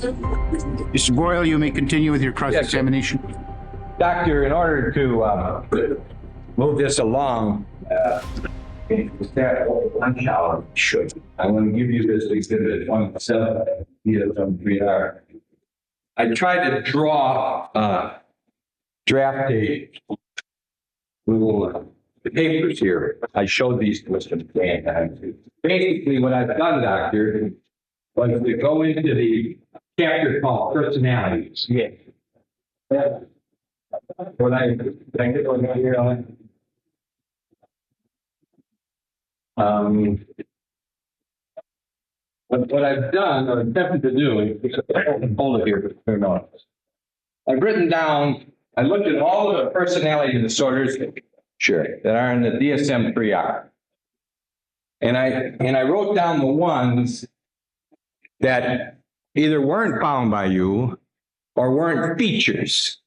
Mr. Boyle, you may continue with your cross-examination. Doctor, in order to move this along, should. I want to give you this exhibit 1/7 PS3R. I tried to draw draft a little papers here. I showed these to Mr. McCann. Basically, what I've done, Doctor, was to go into the chapter called personalities. Yes. What I get one here on. What I've done, or attempted to do, hold it here. I've written down. I looked at all of the personality disorders, sure, that are in the DSM-3R, and I wrote down the ones that either weren't found by you or weren't features.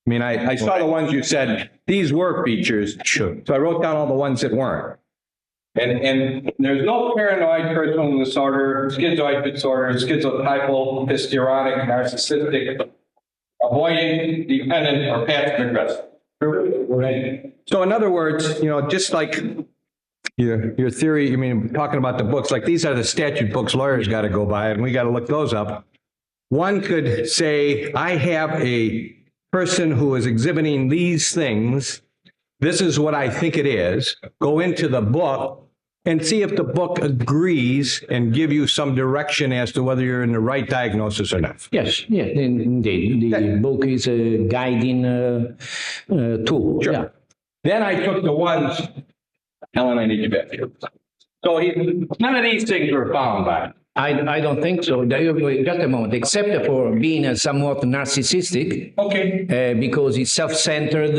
I mean, I saw the ones you said these were features, sure. So I wrote down all the ones that weren't. And there's no paranoid personal disorder, schizoid disorder, schizotypal, histrionic, narcissistic, avoidant, dependent, or passive aggressive. Right. So in other words, you know, just like your theory, I mean, talking about the books, like these are the statute books lawyers got to go by, and we got to look those up. One could say, I have a person who is exhibiting these things. This is what I think it is. Go into the book and see if the book agrees and give you some direction as to whether you're in the right diagnosis or not. Yes, yes, indeed. The book is a guiding tool. Sure. Yeah. Then I took the ones, Helen, I need you back here. So none of these things were found by. I don't think so. Just a moment. Except for being somewhat narcissistic. Okay. Because he's self-centered,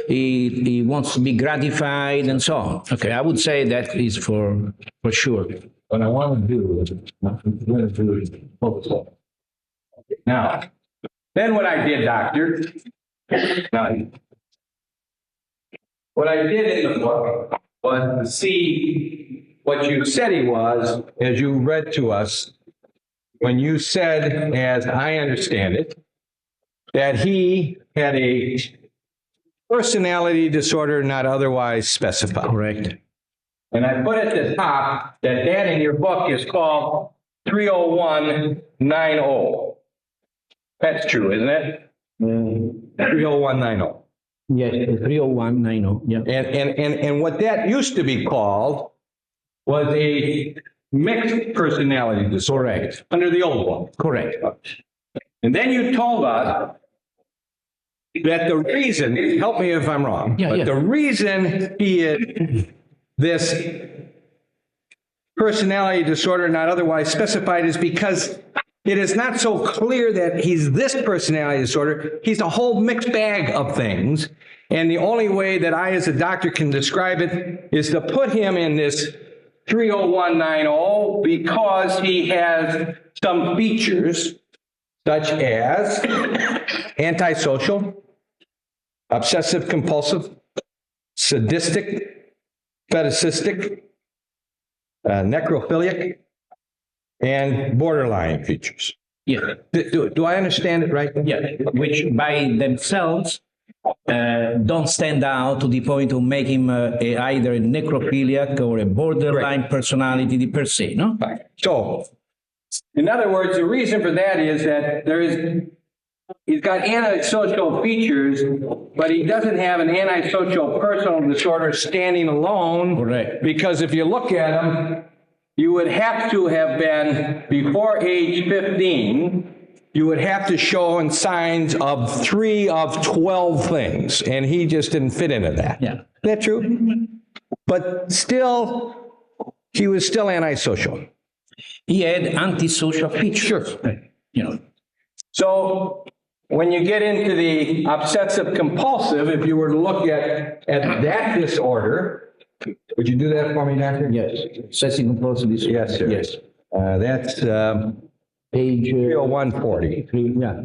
he wants to be gratified, and so on. Okay, I would say that is for sure. What I want to do is focus on. Now, then what I did, Doctor. Now, what I did in the book was to see what you said he was, as you read to us, when you said, as I understand it, that he had a personality disorder not otherwise specified. Correct. And I put at the top that in your book is called 30190. That's true, isn't it? 30190. Yes, 30190. Yeah. And what that used to be called was a mixed personality disorder. Correct. Under the old one. Correct. And then you told us that the reason, help me if I'm wrong, but the reason he is this personality disorder not otherwise specified is because it is not so clear that he's this personality disorder. He's a whole mixed bag of things. And the only way that I as a doctor can describe it is to put him in this 30190 because he has some features such as antisocial, obsessive compulsive, sadistic, fetishistic, necrophilic, and borderline features. Yeah. Do I understand it right? Yeah, which by themselves don't stand out to the point of making him either a necrophiliac or a borderline personality per se, no? Right. So, in other words, the reason for that is that he's got antisocial features, but he doesn't have an antisocial personal disorder standing alone. Correct. Because if you look at him, you would have to have been, before age 15, you would have to show signs of 3 of 12 things, and he just didn't fit into that. Yeah. Is that true? But still, he was still antisocial. He had antisocial features. Sure. You know. So when you get into the obsessive compulsive, if you were to look at that disorder, would you do that for me, Doctor? Yes. Obsessive compulsive disorder. Yes, sir. Yes. That's Page 30140. Yeah.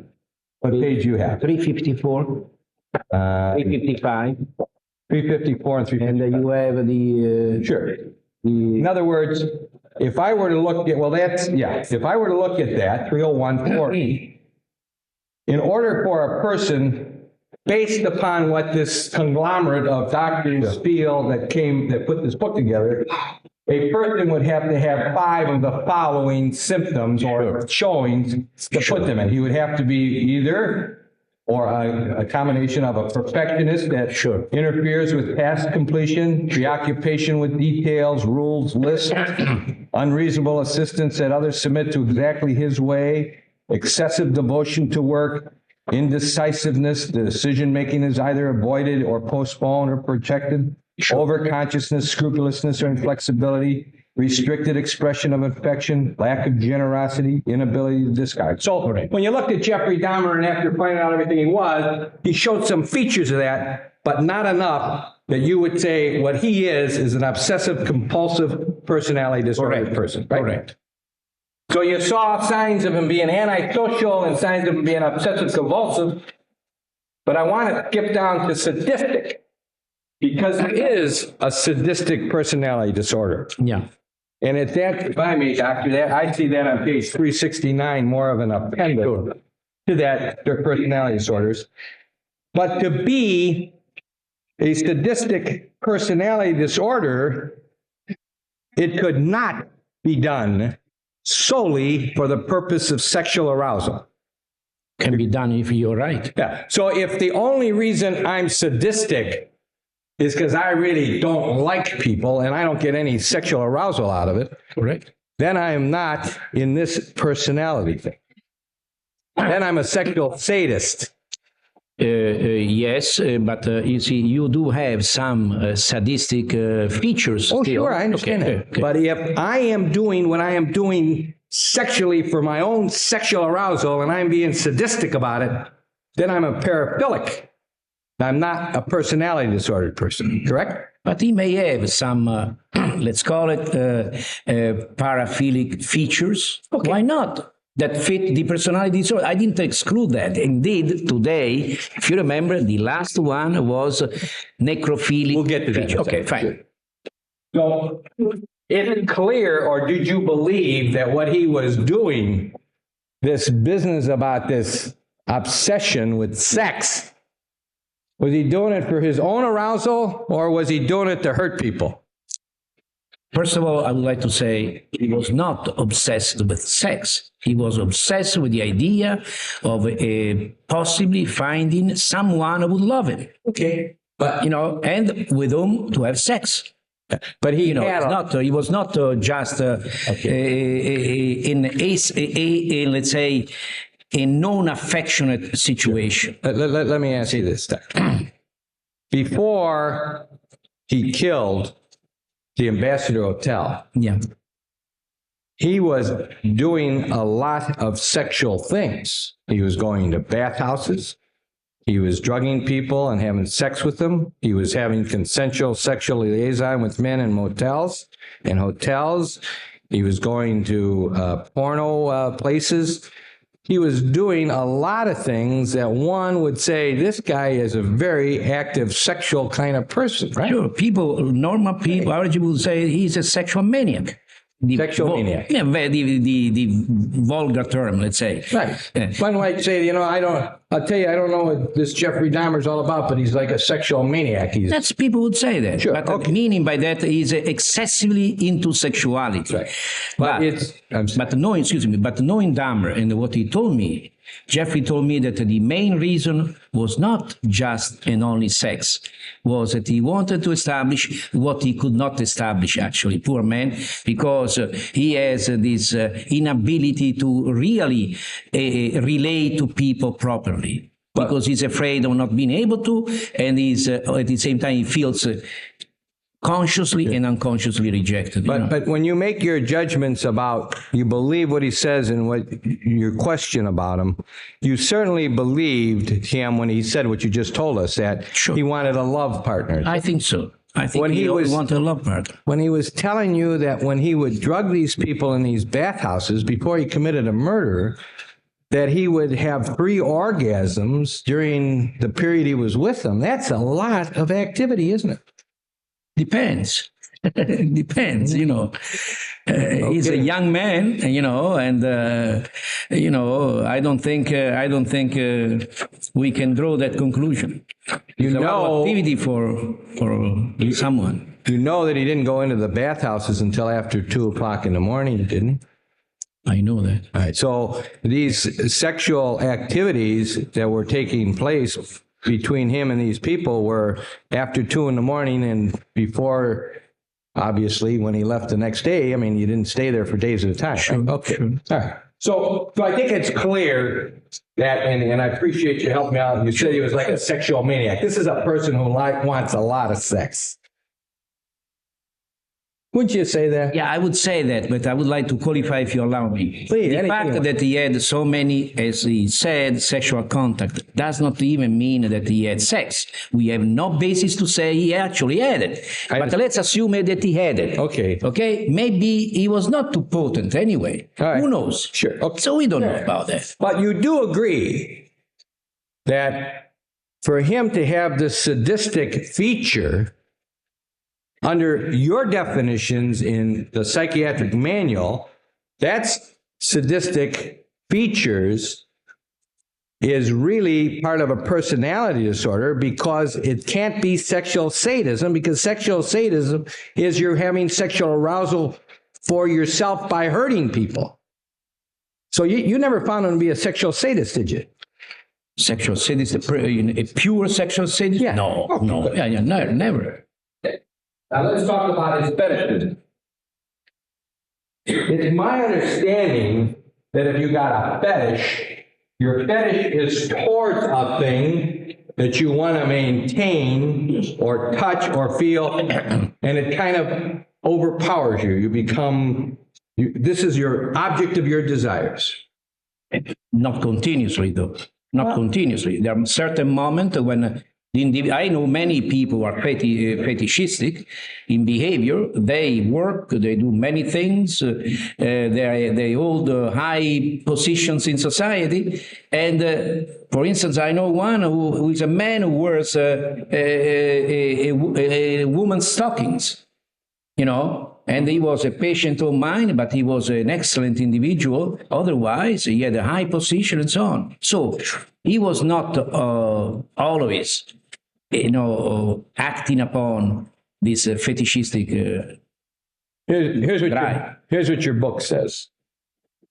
What page you have? 354, 355, 354 and 355. and you have the Sure. In other words, if I were to look at, well, that's, yeah, if I were to look at that, 301.40, in order for a person, based upon what this conglomerate of doctors feel that put this book together, a person would have to have 5 of the following symptoms or showings to put them in. He would have to be either or a combination of a perfectionist that interferes with task completion, preoccupation with details, rules, lists, unreasonable assistance that others submit to exactly his way, excessive devotion to work, indecisiveness, the decision-making is either avoided or postponed or projected, overconsciousness, scrupulousness, or inflexibility, restricted expression of affection, lack of generosity, inability to discard. So when you looked at Jeffrey Dahmer and after finding out everything he showed some features of that, but not enough that you would say what he is an obsessive compulsive personality disorder person. Right? Correct. So you saw signs of him being antisocial and signs of him being obsessive compulsive, but I want to skip down to sadistic because it is a sadistic personality disorder. Yeah. And it's that, if I may, Doctor, that I see that on page 369, more of an appendix to that, their personality disorders. But to be a sadistic personality disorder, it could not be done solely for the purpose of sexual arousal. Can be done if you're right. Yeah. So if the only reason I'm sadistic is because I really don't like people and I don't get any sexual arousal out of it, correct, then I am not in this personality thing. Then I'm a sexual sadist. Yes, but you see, you do have some sadistic features. Oh, still. sure, I understand that. Okay. But if I am doing what I am doing sexually for my own sexual arousal and I'm being sadistic about it, then I'm a paraphilic. I'm not a personality disordered person, correct? But he may have some, let's call it paraphilic features. Okay. Why not? That fit the personality disorder. I didn't exclude that. Indeed, today, if you remember, the last one was necrophilic. We'll get to that. Feature. Okay, fine. So, is it clear, or did you believe that what he was doing, this business about this obsession with sex, was he doing it for his own arousal, or was he doing it to hurt people? First of all, I would like to say he was not obsessed with sex. He was obsessed with the idea of possibly finding someone who would love him. Okay. But, and with whom to have sex. But he he was not just in let's say, a non-affectionate situation. Let me ask you this. Before he killed the Ambassador Hotel, he was doing a lot of sexual things. He was going to bathhouses. He was drugging people and having sex with them. He was having consensual sexual liaison with men in motels and hotels. He was going to porno places. He was doing a lot of things that one would say, this guy is a very active sexual kind of person, right? Sure. Normal people, average people would say he's a sexual maniac. Sexual maniac. Yeah, the vulgar term, let's say. Right. One might say, I'll tell you, I don't know what this Jeffrey Dahmer's all about, but he's like a sexual maniac. That's people would say that. Sure. But the meaning by that is excessively into sexuality. Right. But knowing Dahmer and what he told me, Jeffrey told me that the main reason was not just and only sex, was that he wanted to establish what he could not establish, actually, poor man, because he has this inability to really relate to people properly, because he's afraid of not being able to, and he's at the same time he feels consciously and unconsciously rejected. But when you make your judgments about, you believe what he says and what your question about him, you certainly believed him when he said what you just told us, that he wanted a love partner. I think so. I think he wanted a love partner. When he was telling you that when he would drug these people in these bathhouses before he committed a murder, that he would have 3 orgasms during the period he was with them, that's a lot of activity, isn't it? Depends. Depends, you know. He's a young man, you know, and you know, I don't think we can draw that conclusion. You It's a lot of know, activity for someone. you know that he didn't go into the bathhouses until after 2 o'clock in the morning, didn't he? I know that. All right. So these sexual activities that were taking place between him and these people were after 2 in the morning and before, obviously, when he left the next day. I mean, you didn't stay there for days at a time. Sure, Right? Okay. sure. All right. So I think it's clear that, and I appreciate you helping me out. You said he was like a sexual maniac. This is a person who wants a lot of sex. Wouldn't you say that? Yeah, I would say that, but I would like to qualify if you allow me. Please, the anything fact you want. that he had so many, as he said, sexual contact does not even mean that he had sex. We have no basis to say he actually had it. But let's assume that he had it. Okay. Okay? Maybe he was not too potent anyway. All right. Who knows? Sure. Okay. So we don't know about that. But you do agree that for him to have this sadistic feature, under your definitions in the psychiatric manual, that's sadistic features is really part of a personality disorder because it can't be sexual sadism, because sexual sadism is you're having sexual arousal for yourself by hurting people. So you never found him to be a sexual sadist, did you? Sexual sadism, a pure sexual sadism? Yeah. No, Okay. no. Yeah, no, never. Now let's talk about his fetishism. It's my understanding that if you got a fetish, your fetish is towards a thing that you want to maintain or touch or feel, and it kind of overpowers you. You become, this is your object of your desires. Not continuously, though. Not continuously. There are certain moments when I know many people who are fetishistic in behavior. They work, they do many things, they hold high positions in society. And for instance, I know one who is a man who wears a woman's stockings, you know. And he was a patient of mine, but he was an excellent individual. Otherwise, he had a high position and so on. So he was not always, you know, acting upon this fetishistic Here's drive. what your book says.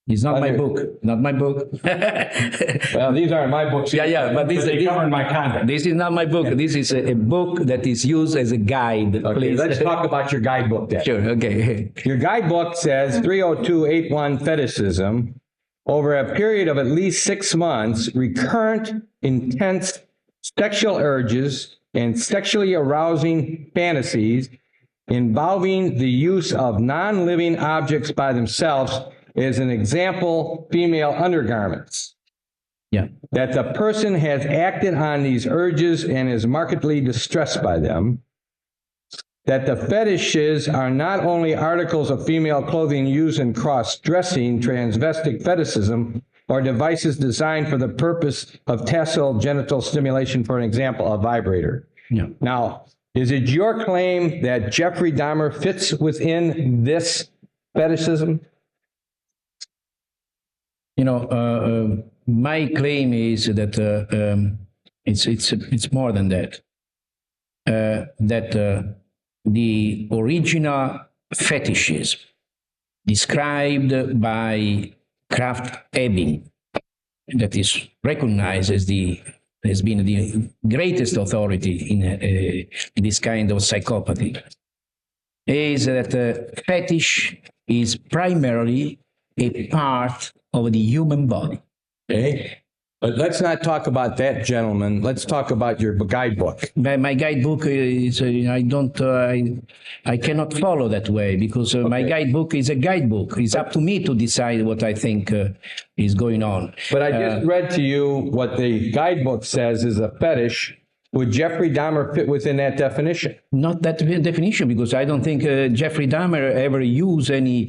It's not my book. Not my book. Well, these aren't my books. Yeah, but they cover my conduct. this is not my book. This is a book that is used as a guide. Okay, Please. let's talk about your guidebook then. Sure, okay. Your guidebook says 30281 fetishism. Over a period of at least 6 months, recurrent, intense sexual urges and sexually arousing fantasies involving the use of non-living objects by themselves is an example, female undergarments. Yeah. That the person has acted on these urges and is markedly distressed by them. That the fetishes are not only articles of female clothing used in cross-dressing, transvestic fetishism, or devices designed for the purpose of tactile genital stimulation, for an example, a vibrator. Yeah. Now, is it your claim that Jeffrey Dahmer fits within this fetishism? You know, my claim is that it's more than that. That the original fetishes described by Kraft-Ebing, that is recognized as has been the greatest authority in this kind of psychopathy, is that fetish is primarily a part of the human body. Okay. But let's not talk about that, gentlemen. Let's talk about your guidebook. My guidebook is I cannot follow that way because my guidebook is a guidebook. It's up to me to decide what I think is going on. But I just read to you what the guidebook says is a fetish. Would Jeffrey Dahmer fit within that definition? Not that definition, because I don't think Jeffrey Dahmer ever used any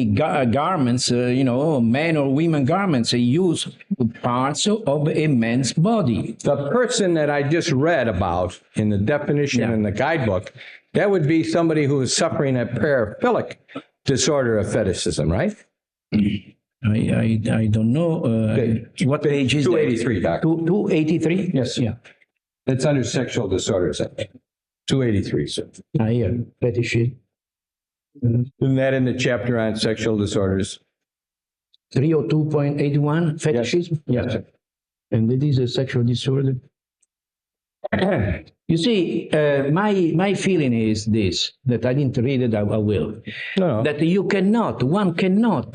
garments, men or women garments. He used parts of a man's body. The person that I just read about in the definition in the guidebook That would be somebody who is suffering a paraphilic disorder of fetishism, right? I don't know. What page is 283, Doctor. 283? Yes. Yeah. It's under sexual disorders. 283, sir. Here, fetishism. Isn't that in the chapter on sexual disorders? 302.81, fetishism? Yes, sir. And it is a sexual disorder. You see, my feeling is this, that I didn't read it, I will. No. That one cannot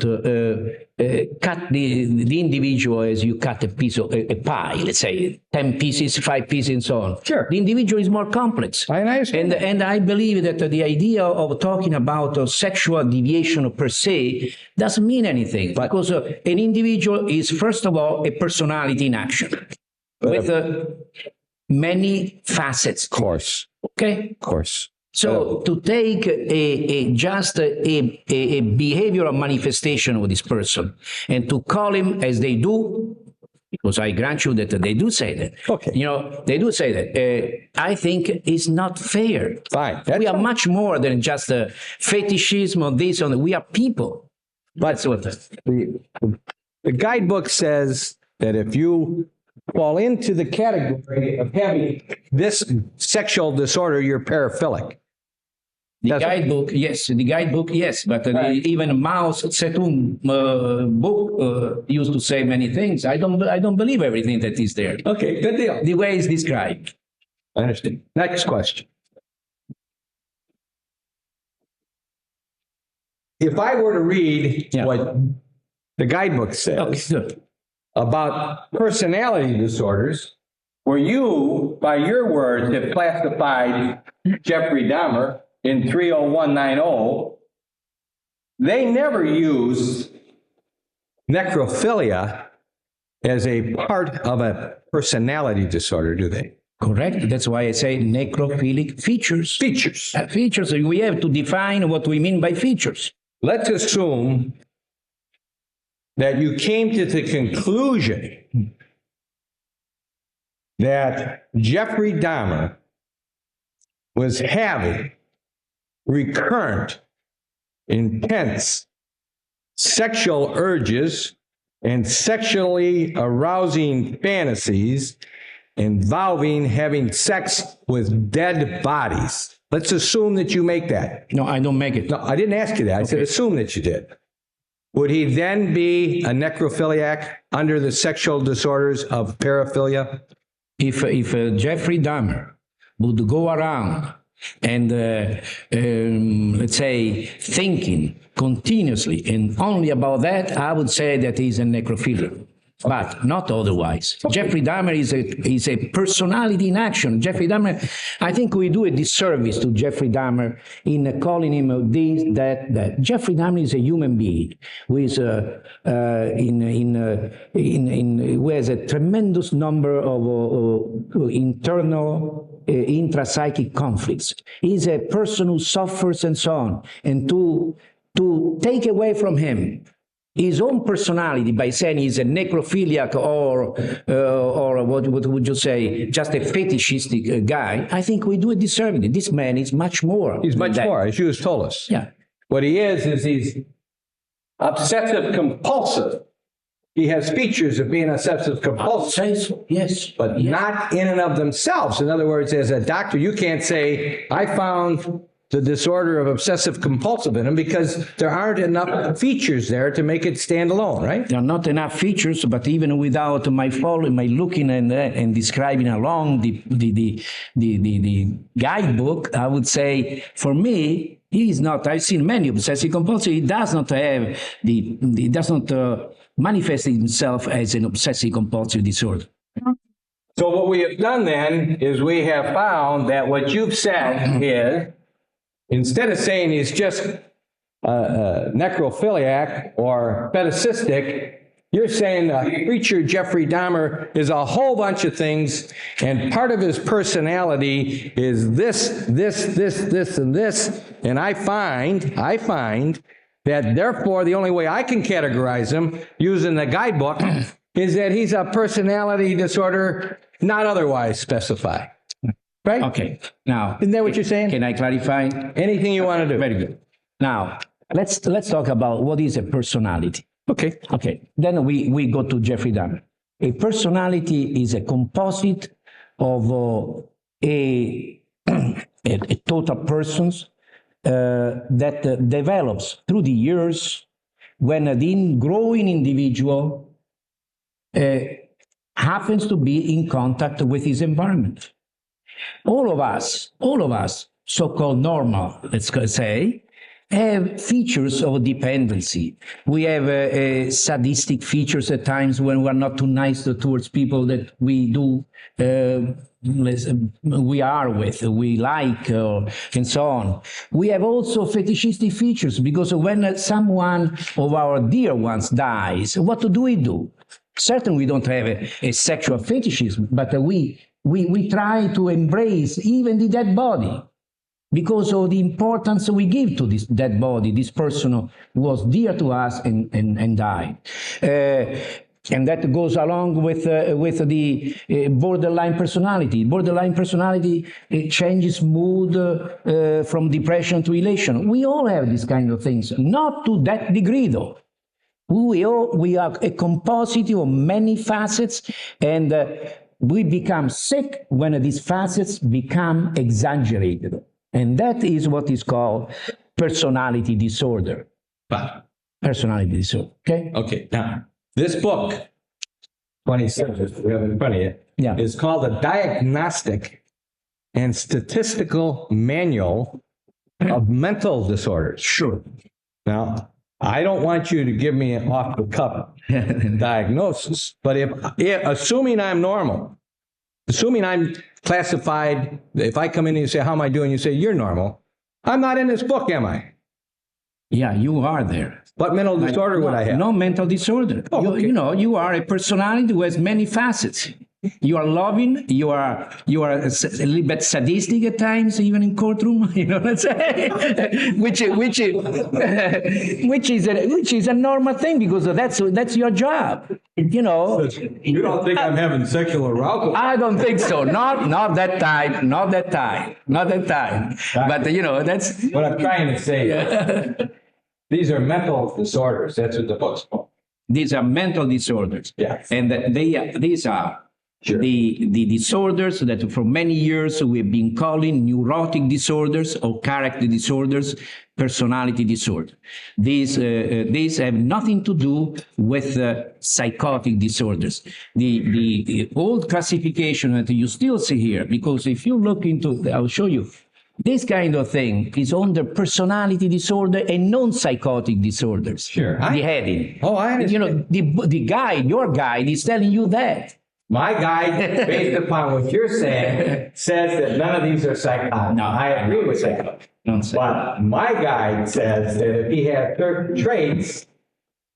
cut the individual as you cut a piece of a pie, let's say 10 pieces, 5 pieces, and so on. Sure. The individual is more complex. I understand. And I believe that the idea of talking about sexual deviation per se doesn't mean anything, because an individual is, first of all, a personality in action with many facets. Of course. Okay? Of course. So to take just a behavioral manifestation of this person and to call him as they do, because I grant you that they do say that. Okay. You know, they do say that. I think is not fair. Fine. We are much more than just a fetishism or this or that. We are people. That's what. The guidebook says that if you fall into the category of having this sexual disorder, you're paraphilic. The guidebook, yes, but even Mao Zedong book used to say many things. I don't believe everything that is there. Okay, good deal. The way it's described. I understand. Next question. If I were to read what the guidebook says Good. about personality disorders, where you, by your words, have classified Jeffrey Dahmer in 30190, they never use necrophilia as a part of a personality disorder, do they? Correct. That's why I say necrophilic features. Features. Features. We have to define what we mean by features. Let's assume that you came to the conclusion that Jeffrey Dahmer was having recurrent, intense sexual urges and sexually arousing fantasies involving having sex with dead bodies. Let's assume that you make that. No, I don't make it. No, I didn't ask you that. I said assume that you did. Would he then be a necrophiliac under the sexual disorders of paraphilia? If Jeffrey Dahmer would go around and, let's say, thinking continuously and only about that, I would say that he's a necrophiliac. But not otherwise. Okay. Jeffrey Dahmer is a personality in action. Jeffrey Dahmer, I think we do a disservice to Jeffrey Dahmer in calling him this, that. Jeffrey Dahmer is a human being who is who has a tremendous number of internal intrapsychic conflicts. He's a person who suffers and so on. And to take away from him his own personality by saying he's a necrophiliac or what would you say, just a fetishistic guy, I think we do a disservice. This man is much more. He's much more, as you just told us. Yeah. What he is he's obsessive compulsive. He has features of being obsessive compulsive. Yes. But not in and of themselves. In other words, as a doctor, you can't say, I found the disorder of obsessive compulsive in him because there aren't enough features there to make it stand alone, right? There are not enough features, but even without my looking and describing along the guidebook, I would say for me, he is not. I've seen many obsessive compulsive. He does not have he does not manifest himself as an obsessive compulsive disorder. So what we have done then is we have found that what you've said is, instead of saying he's just necrophiliac or fetishistic, you're saying the creature Jeffrey Dahmer is a whole bunch of things, and part of his personality is this, and this. And I find that therefore the only way I can categorize him using the guidebook is that he's a personality disorder not otherwise specified. Right? Okay. Now, Isn't that what you're saying? can I clarify? Anything you want to do. Very good. Now, let's talk about what is a personality. Okay. Okay. Then we go to Jeffrey Dahmer. A personality is a composite of a total persons that develops through the years when the growing individual happens to be in contact with his environment. All of us, so-called normal, let's say, have features of dependency. We have sadistic features at times when we're not too nice towards people that we do, we are with, we like, and so on. We have also fetishistic features because when someone of our dear ones dies, what do we do? Certainly we don't have a sexual fetishism, but we try to embrace even the dead body because of the importance we give to this dead body. This person was dear to us and died. And that goes along with the borderline personality. Borderline personality changes mood from depression to elation. We all have these kind of things, not to that degree though. We are a composite of many facets, and we become sick when these facets become exaggerated. And that is what is called personality disorder. Personality disorder, okay? Okay, now, this book, 27, we have it in front of you, Yeah. is called a Diagnostic and Statistical Manual of Mental Disorders. Sure. Now, I don't want you to give me an off-the-cuff diagnosis, but if assuming I'm normal, assuming I'm classified, if I come in and you say, how am I doing? You say, you're normal. I'm not in this book, am I? Yeah, you are there. What mental disorder would I have? No mental disorder. Oh, okay. You are a personality who has many facets. You are loving. You are a little bit sadistic at times, even in courtroom. You know what I'm saying? which is a normal thing because that's your job. You know. You don't think I'm having sexual arousal? I don't think so. Not that time. Not that time. Not that time. But that's What I'm trying to say is, these are mental disorders. That's what the book's called. These are mental disorders. Yeah. And these are the disorders that for many years we've been calling neurotic disorders or character disorders, personality disorder. These have nothing to do with psychotic disorders. The old classification that you still see here, because if you look into, I'll show you, this kind of thing is under personality disorder and non-psychotic disorders. Sure. The heading. Oh, I understand. The guide, your guide, is telling you that. My guide, based upon what you're saying, says that none of these are psychotic. No, I agree with psychotic. But my guide says that if he has certain traits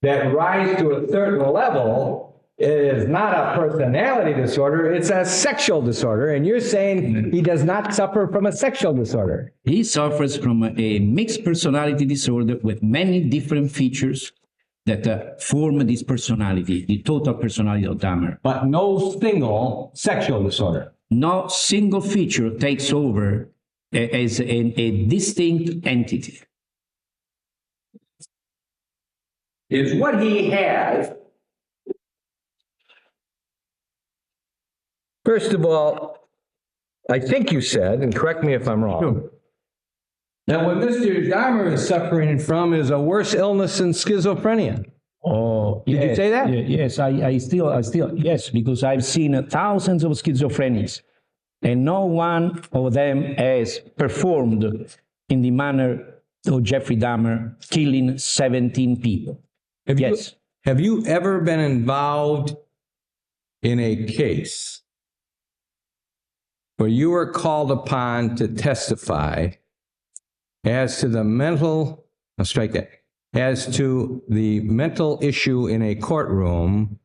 that rise to a certain level, it is not a personality disorder, it's a sexual disorder. And you're saying he does not suffer from a sexual disorder. He suffers from a mixed personality disorder with many different features that form this personality, the total personality of Dahmer. But no single sexual disorder. No single feature takes over as a distinct entity. Is what he has. First of all, I think you said, and correct me if I'm wrong, that what Mr. Dahmer is suffering from is a worse illness than schizophrenia. Oh, Did you say that? Yes, I still, yes, because I've seen thousands of schizophrenics, and no one of them has performed in the manner of Jeffrey Dahmer, killing 17 people. Have you ever been involved in a case where you were called upon to testify as to the mental, I'll strike that, as to the mental issue in a courtroom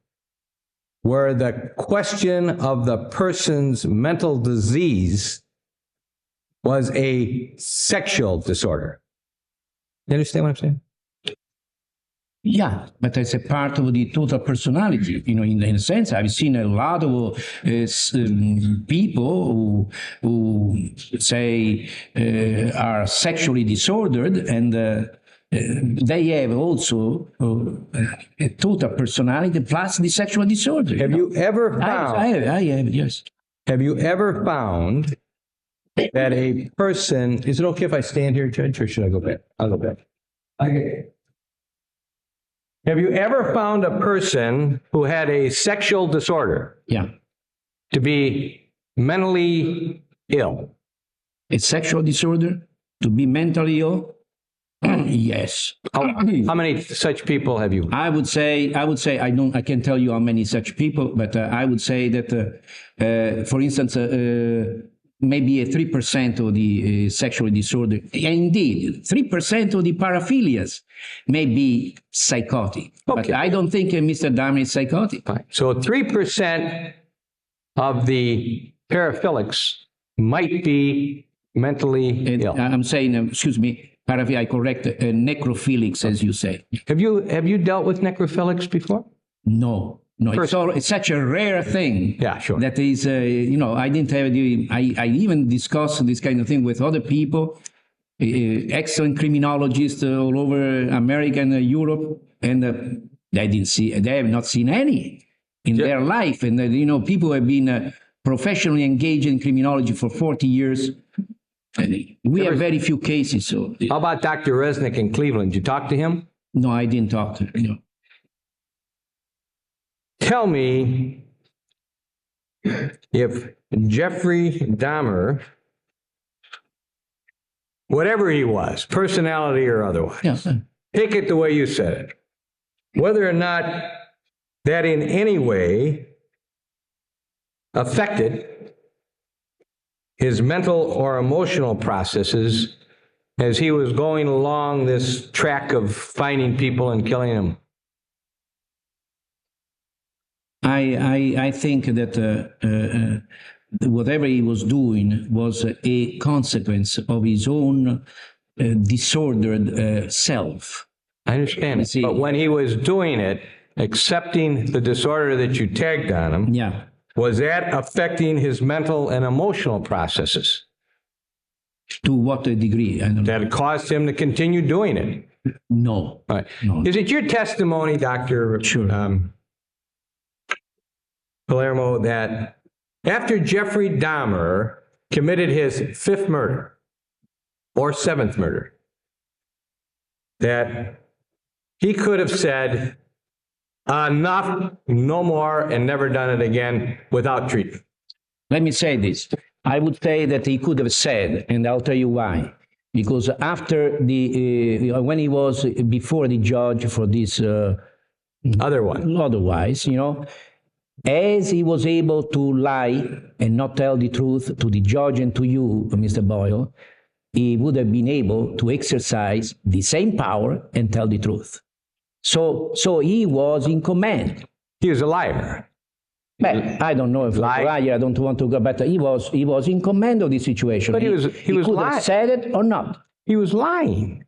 where the question of the person's mental disease was a sexual disorder? You understand what I'm saying? Yeah, but it's a part of the total personality. In a sense, I've seen a lot of people who say are sexually disordered, and they have also a total personality plus the sexual disorder. Have you ever found? I have, yes. Have you ever found that a person? Is it okay if I stand here, Judge, or should I go back? I'll go back. Okay. Have you ever found a person who had a sexual disorder Yeah. to be mentally ill? A sexual disorder? To be mentally ill? Yes. How many such people have you? I would say I can't tell you how many such people, but I would say that, for instance, maybe 3% of the sexual disorder, indeed, 3% of the paraphilias may be psychotic. Okay. But I don't think Mr. Dahmer is psychotic. Fine. So 3% of the paraphilics might be mentally ill. I'm saying, excuse me, I correct, necrophilics, as you say. Have you dealt with necrophilics before? No, it's such a rare thing. Yeah, sure. That is, I didn't have I even discussed this kind of thing with other people, excellent criminologists all over America and Europe, and they have not seen any in their life. And, people have been professionally engaged in criminology for 40 years. We have very few cases. So how about Dr. Resnick in Cleveland? Did you talk to him? No, I didn't talk to him. No. Tell me if Jeffrey Dahmer, whatever he was, personality or otherwise, take it the way you said it, whether or not that in any way affected his mental or emotional processes as he was going along this track of finding people and killing them. I think that whatever he was doing was a consequence of his own disordered self. I understand it. But when he was doing it, accepting the disorder that you tagged on him, yeah. Was that affecting his mental and emotional processes? To what degree? I don't know. That it caused him to continue doing it? No. All right. No. Is it your testimony, Dr. Palermo, that after Jeffrey Dahmer committed his 5th murder or 7th murder, that he could have said, enough, no more, and never done it again without treatment? Let me say this. I would say that he could have said, and I'll tell you why. Because after when he was before the judge for this otherwise, as he was able to lie and not tell the truth to the judge and to you, Mr. Boyle, he would have been able to exercise the same power and tell the truth. So he was in command. He was a liar. Well, I don't know if he was a liar. I don't want to go, but he was in command of the situation. But he was could lying. have said it or not. He was lying.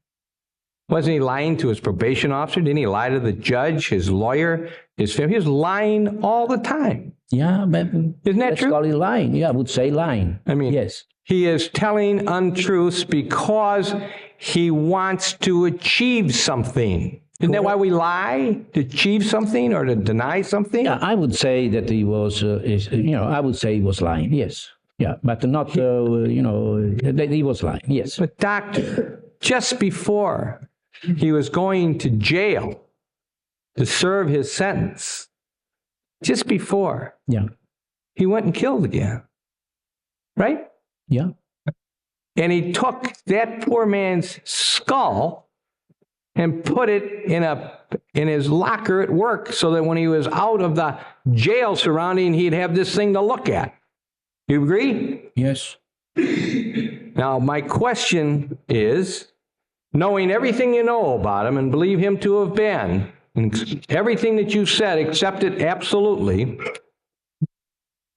Wasn't he lying to his probation officer? Didn't he lie to the judge, his lawyer, his family? He was lying all the time. Yeah, but isn't that let's true? call it lying. Yeah, I would say lying. I mean, yes. He is telling untruths because he wants to achieve something. Isn't that why we lie? To achieve something or to deny something? Yeah, I would say that he was, I would say he was lying, yes. Yeah, but not, that he was lying, yes. But doctor, just before he was going to jail to serve his sentence, just before, he went and killed again, right? Yeah. And he took that poor man's skull and put it in his locker at work so that when he was out of the jail surrounding, he'd have this thing to look at. You agree? Yes. Now, my question is, knowing everything you know about him and believe him to have been, and everything that you said, accept it absolutely,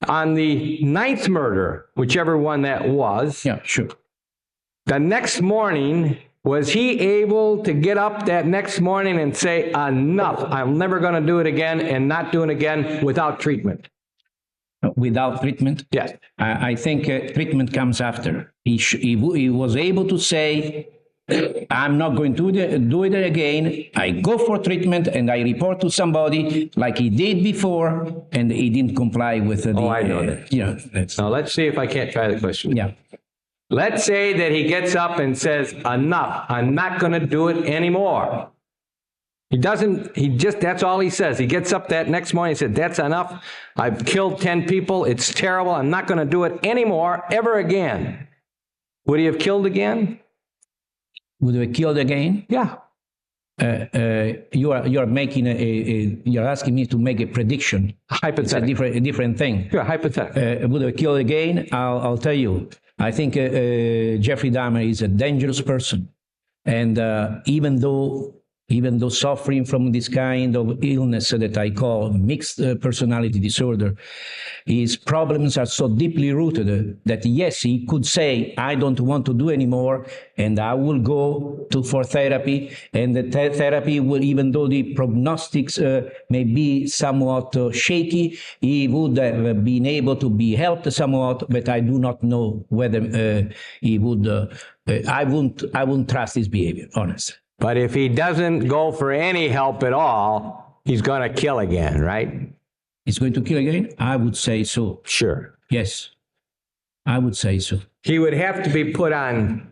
on the 9th murder, whichever one that was, yeah, sure. the next morning, Was he able to get up that next morning and say, enough, I'm never going to do it again, and not do it again without treatment? Without treatment? Yes. I think treatment comes after. He was able to say, I'm not going to do it again. I go for treatment and I report to somebody like he did before, and he didn't comply with the. I know that. Now let's see if I can't try the question. Yeah. Let's say that he gets up and says, enough, I'm not going to do it anymore. That's all he says. He gets up that next morning and said, that's enough. I've killed 10 people. It's terrible. I'm not going to do it anymore, ever again. Would he have killed again? Would we killed again? Yeah. You're making you're asking me to make a prediction. Hypothetical. It's a different thing. Yeah, hypothetical. Would I kill again? I'll tell you. I think Jeffrey Dahmer is a dangerous person, and even though suffering from this kind of illness that I call mixed personality disorder, his problems are so deeply rooted that yes, he could say, I don't want to do anymore, and I will go for therapy, and the therapy will, even though the prognostics may be somewhat shaky, he would have been able to be helped somewhat, but I do not know whether he would, I wouldn't trust his behavior, honestly. But if he doesn't go for any help at all, he's going to kill again, right? He's going to kill again? I would say so. Sure. Yes, I would say so. He would have to be put on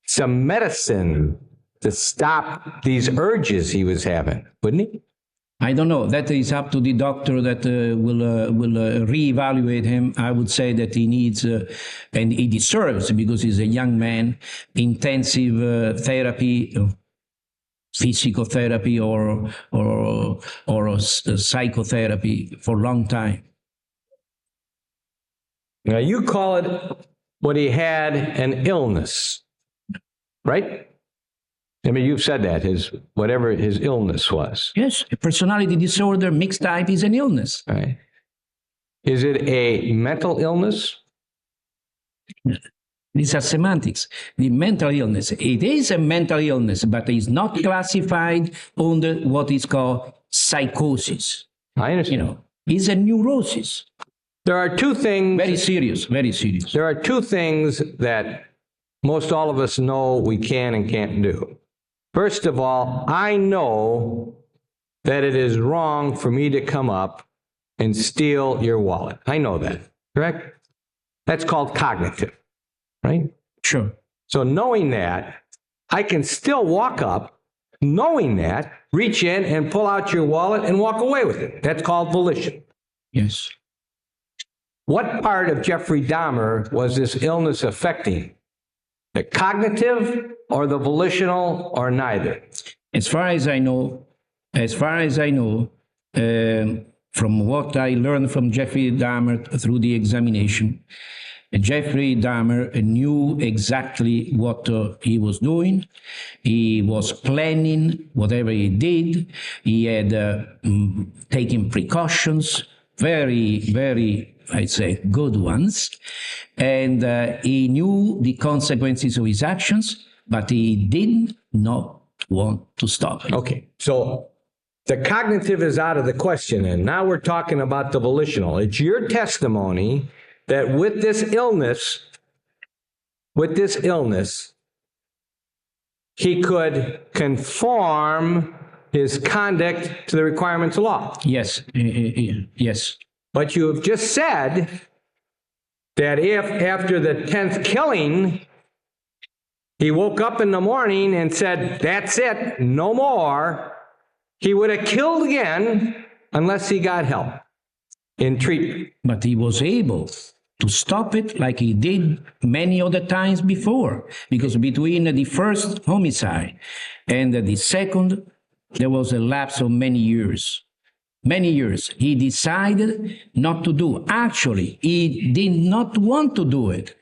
some medicine to stop these urges he was having, wouldn't he? I don't know. That is up to the doctor that will reevaluate him. I would say that he needs, and he deserves, because he's a young man, intensive therapy, physical therapy or psychotherapy for a long time. Now, you call it what he had an illness, right? I mean, you've said that, whatever his illness was. Yes, a personality disorder, mixed type, is an illness. Right. Is it a mental illness? These are semantics. The mental illness, it is a mental illness, but it's not classified under what is called psychosis. I understand. It's a neurosis. There are two things. Very serious, very serious. There are two things that most all of us know we can and can't do. First of all, I know that it is wrong for me to come up and steal your wallet. I know that, correct? That's called cognitive, right? Sure. So knowing that, I can still walk up, knowing that, reach in and pull out your wallet and walk away with it. That's called volition. Yes. What part of Jeffrey Dahmer was this illness affecting? The cognitive or the volitional or neither? As far as I know, from what I learned from Jeffrey Dahmer through the examination, Jeffrey Dahmer knew exactly what he was doing. He was planning whatever he did. He had taken precautions, very, very, I'd say, good ones. And he knew the consequences of his actions, but he did not want to stop it. Okay, so the cognitive is out of the question, and now we're talking about the volitional. It's your testimony that with this illness, he could conform his conduct to the requirements of law. Yes, yes. But you have just said that if after the 10th killing, he woke up in the morning and said, that's it, no more, he would have killed again unless he got help in treatment. But he was able to stop it like he did many other times before, because between the first homicide and the second, there was a lapse of many years. Many years. He decided not to do. Actually, he did not want to do it.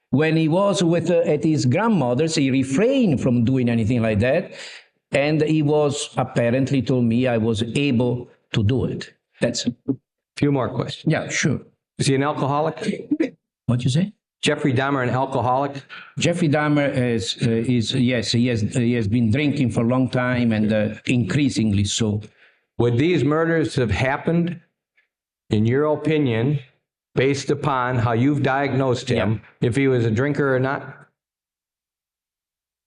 When he was at his grandmother's, he refrained from doing anything like that. And he was, apparently told me, I was able to do it. That's it. Few more questions. Yeah, sure. Is he an alcoholic? What'd you say? Jeffrey Dahmer an alcoholic? Jeffrey Dahmer yes, he has been drinking for a long time and increasingly so. Would these murders have happened, in your opinion, based upon how you've diagnosed him, if he was a drinker or not?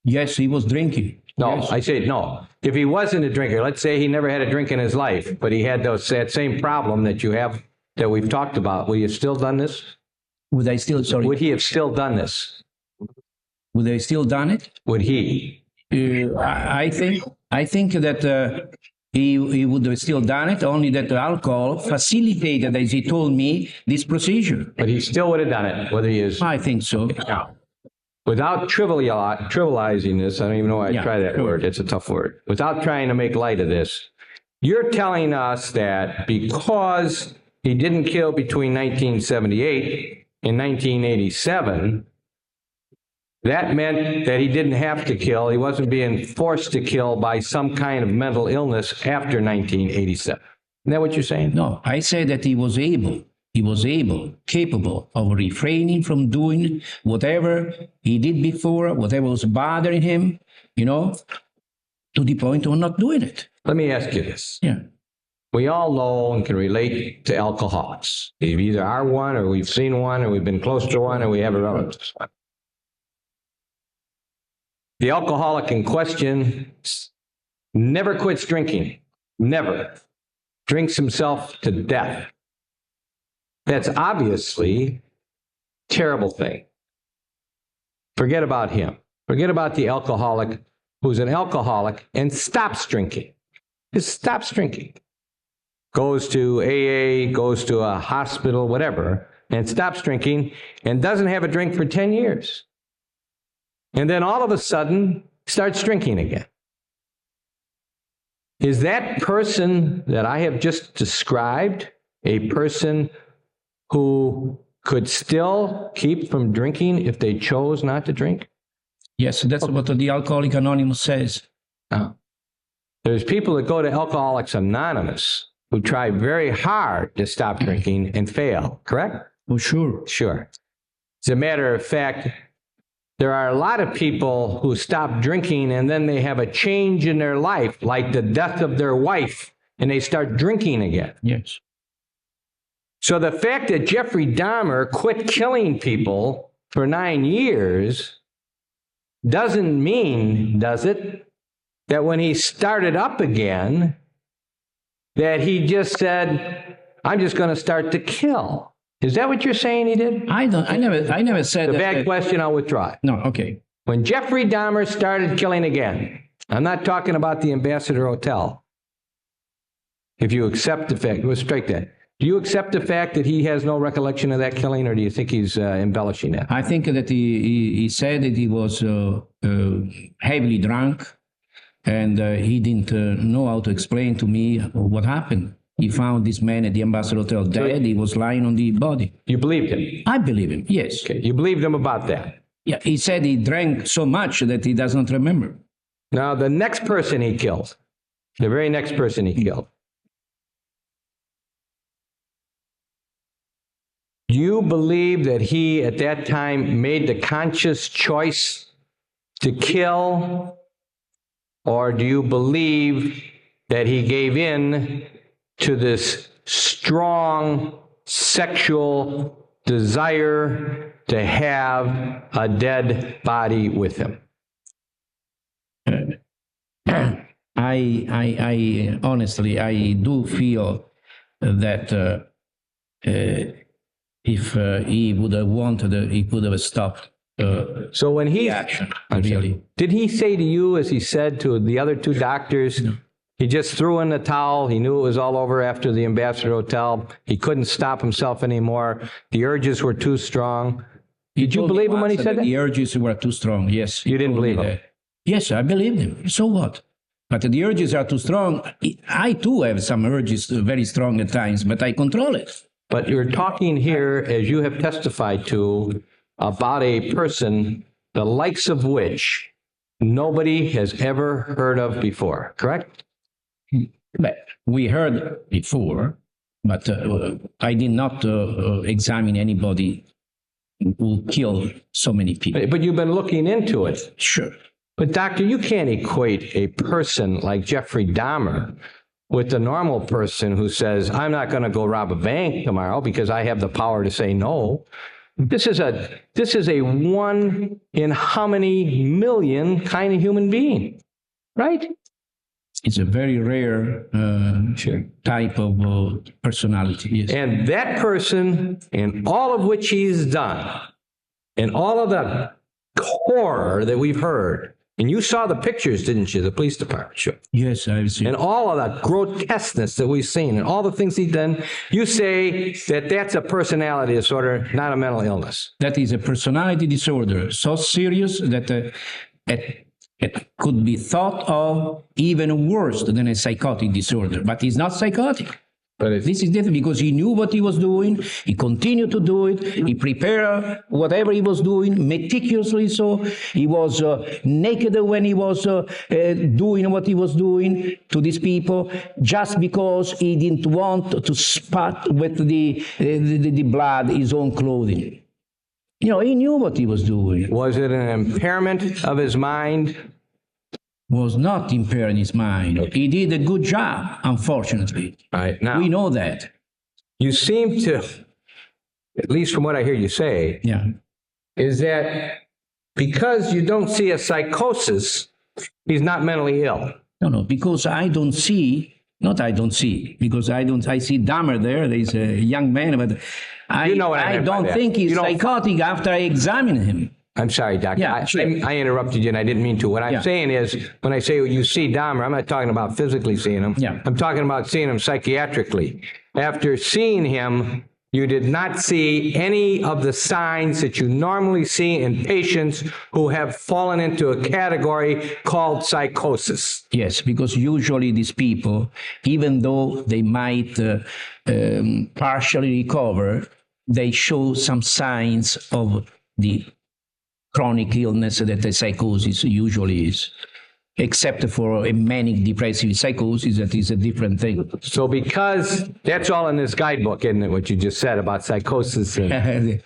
Yes, he was drinking. No, Yes. I say no. If he wasn't a drinker, let's say he never had a drink in his life, but he had that same problem that you have, that we've talked about, would he have still done this? Would I still, sorry, Would he have still done this? would I still done it? Would he? I think that he would have still done it, only that the alcohol facilitated, as he told me, this procedure. But he still would have done it, whether he is. I think so. Now, without trivializing this, I don't even know why I try that word. It's a tough word. Without trying to make light of this, you're telling us that because he didn't kill between 1978 and 1987, that meant that he didn't have to kill. He wasn't being forced to kill by some kind of mental illness after 1987. Isn't that what you're saying? No, I say that he was able, capable of refraining from doing whatever he did before, whatever was bothering him, to the point of not doing it. Let me ask you this. Yeah. We all know and can relate to alcoholics. We either are one, or we've seen one, or we've been close to one, or we have a relative. The alcoholic in question never quits drinking. Never. Drinks himself to death. That's obviously a terrible thing. Forget about him. Forget about the alcoholic who's an alcoholic and stops drinking. Just stops drinking. Goes to AA, goes to a hospital, whatever, and stops drinking and doesn't have a drink for 10 years. And then all of a sudden starts drinking again. Is that person that I have just described a person who could still keep from drinking if they chose not to drink? Yes, that's what the Alcoholic Anonymous says. There's people that go to Alcoholics Anonymous who try very hard to stop drinking and fail, correct? Oh, sure. Sure. As a matter of fact, there are a lot of people who stop drinking and then they have a change in their life, like the death of their wife, and they start drinking again. Yes. So the fact that Jeffrey Dahmer quit killing people for 9 years doesn't mean, does it, that when he started up again, that he just said, I'm just going to start to kill. Is that what you're saying he did? I never said The that. bad question, I'll withdraw it. No, okay. When Jeffrey Dahmer started killing again, I'm not talking about the Ambassador Hotel. If you accept the fact, we'll strike that. Do you accept the fact that he has no recollection of that killing, or do you think he's embellishing that? I think that he said that he was heavily drunk, and he didn't know how to explain to me what happened. He found this man at the Ambassador Hotel dead. He was lying on the body. You believed him? I believe him, yes. Okay, you believed him about that? Yeah, he said he drank so much that he does not remember. Now, the next person he killed, the very next person he killed, do you believe that he, at that time, made the conscious choice to kill? Or do you believe that he gave in to this strong sexual desire to have a dead body with him? I honestly, I do feel that if he would have wanted, he could have stopped So when he, action. I'm sorry. Really. Did he say to you, as he said to the other two doctors, he just threw in the towel, he knew it was all over after the Ambassador Hotel, he couldn't stop himself anymore, the urges were too strong? Did you believe him when he said that? The urges were too strong, yes. You didn't believe him? that. Yes, I believed him. So what? But the urges are too strong. I too have some urges, very strong at times, but I control it. But you're talking here, as you have testified to, about a person the likes of which nobody has ever heard of before, correct? But we heard before, but I did not examine anybody who killed so many people. But you've been looking into it. Sure. But doctor, you can't equate a person like Jeffrey Dahmer with the normal person who says, I'm not going to go rob a bank tomorrow because I have the power to say no. This is a one in how many million kind of human being, right? It's a very rare type of personality. Yes. And that person, in all of which he's done, and all of the horror that we've heard, and you saw the pictures, didn't you? The police department showed. Yes, I've seen. And all of the grotesqueness that we've seen, and all the things he's done, you say that that's a personality disorder, not a mental illness. That is a personality disorder so serious that it could be thought of even worse than a psychotic disorder. But it's not psychotic. But This is different because he knew what he was doing. He continued to do it. He prepared whatever he was doing meticulously. So he was naked when he was doing what he was doing to these people, just because he didn't want to spot with the blood his own clothing. You know, he knew what he was doing. was it an impairment of his mind? Was not impairing his mind. He did a good job, unfortunately. Right now, We know that. you seem to, at least from what I hear you say, Yeah. is that because you don't see a psychosis, he's not mentally ill. No, because I don't see, because I see Dahmer there, there's a young man, but You know what I meant by don't that. think he's You don't- psychotic after I examine him. I'm sorry, Doctor. Yeah, sure. I interrupted you, and I didn't mean to. What I'm Yeah. saying is, when I say you see Dahmer, I'm not talking about physically seeing him. Yeah. I'm talking about seeing him psychiatrically. After seeing him, you did not see any of the signs that you normally see in patients who have fallen into a category called psychosis. Yes, because usually these people, even though they might partially recover, they show some signs of the chronic illness that a psychosis usually is, except for a manic depressive psychosis, that is a different thing. So because that's all in this guidebook, isn't it, what you just said about psychosis,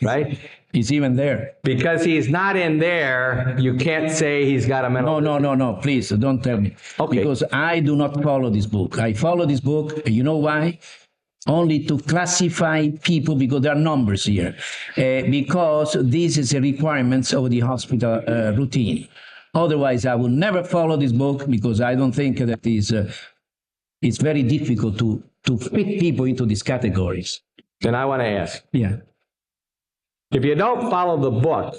right? It's even there. Because he's not in there, you can't say he's got a mental... No, please, don't tell me. Okay. Because I do not follow this book. I follow this book, you know why? Only to classify people, because there are numbers here, because this is a requirement of the hospital routine. Otherwise, I will never follow this book, because I don't think that it's very difficult to fit people into these categories. Then I want to ask, Yeah. if you don't follow the book,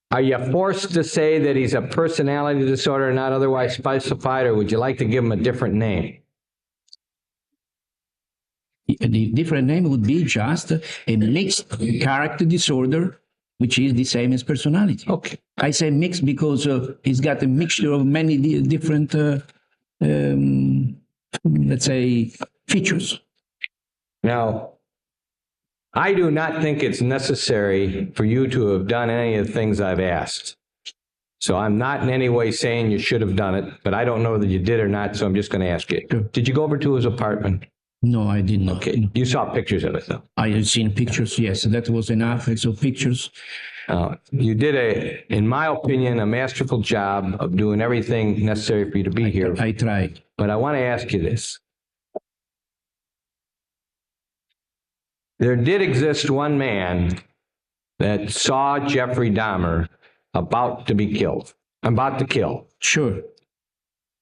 are you forced to say that he's a personality disorder not otherwise specified, or would you like to give him a different name? The different name would be just a mixed character disorder, which is the same as personality. Okay. I say mixed because it's got a mixture of many different, let's say, features. Now, I do not think it's necessary for you to have done any of the things I've asked. So I'm not in any way saying you should have done it, but I don't know that you did or not, so I'm just going to ask you. Sure. Did you go over to his apartment? No, I did not. Okay. You saw pictures of it, though. I have seen pictures, yes, that was enough. I saw pictures. You did, in my opinion, a masterful job of doing everything necessary for you to be here. I tried. But I want to ask you this. There did exist one man that saw Jeffrey Dahmer about to kill. Sure.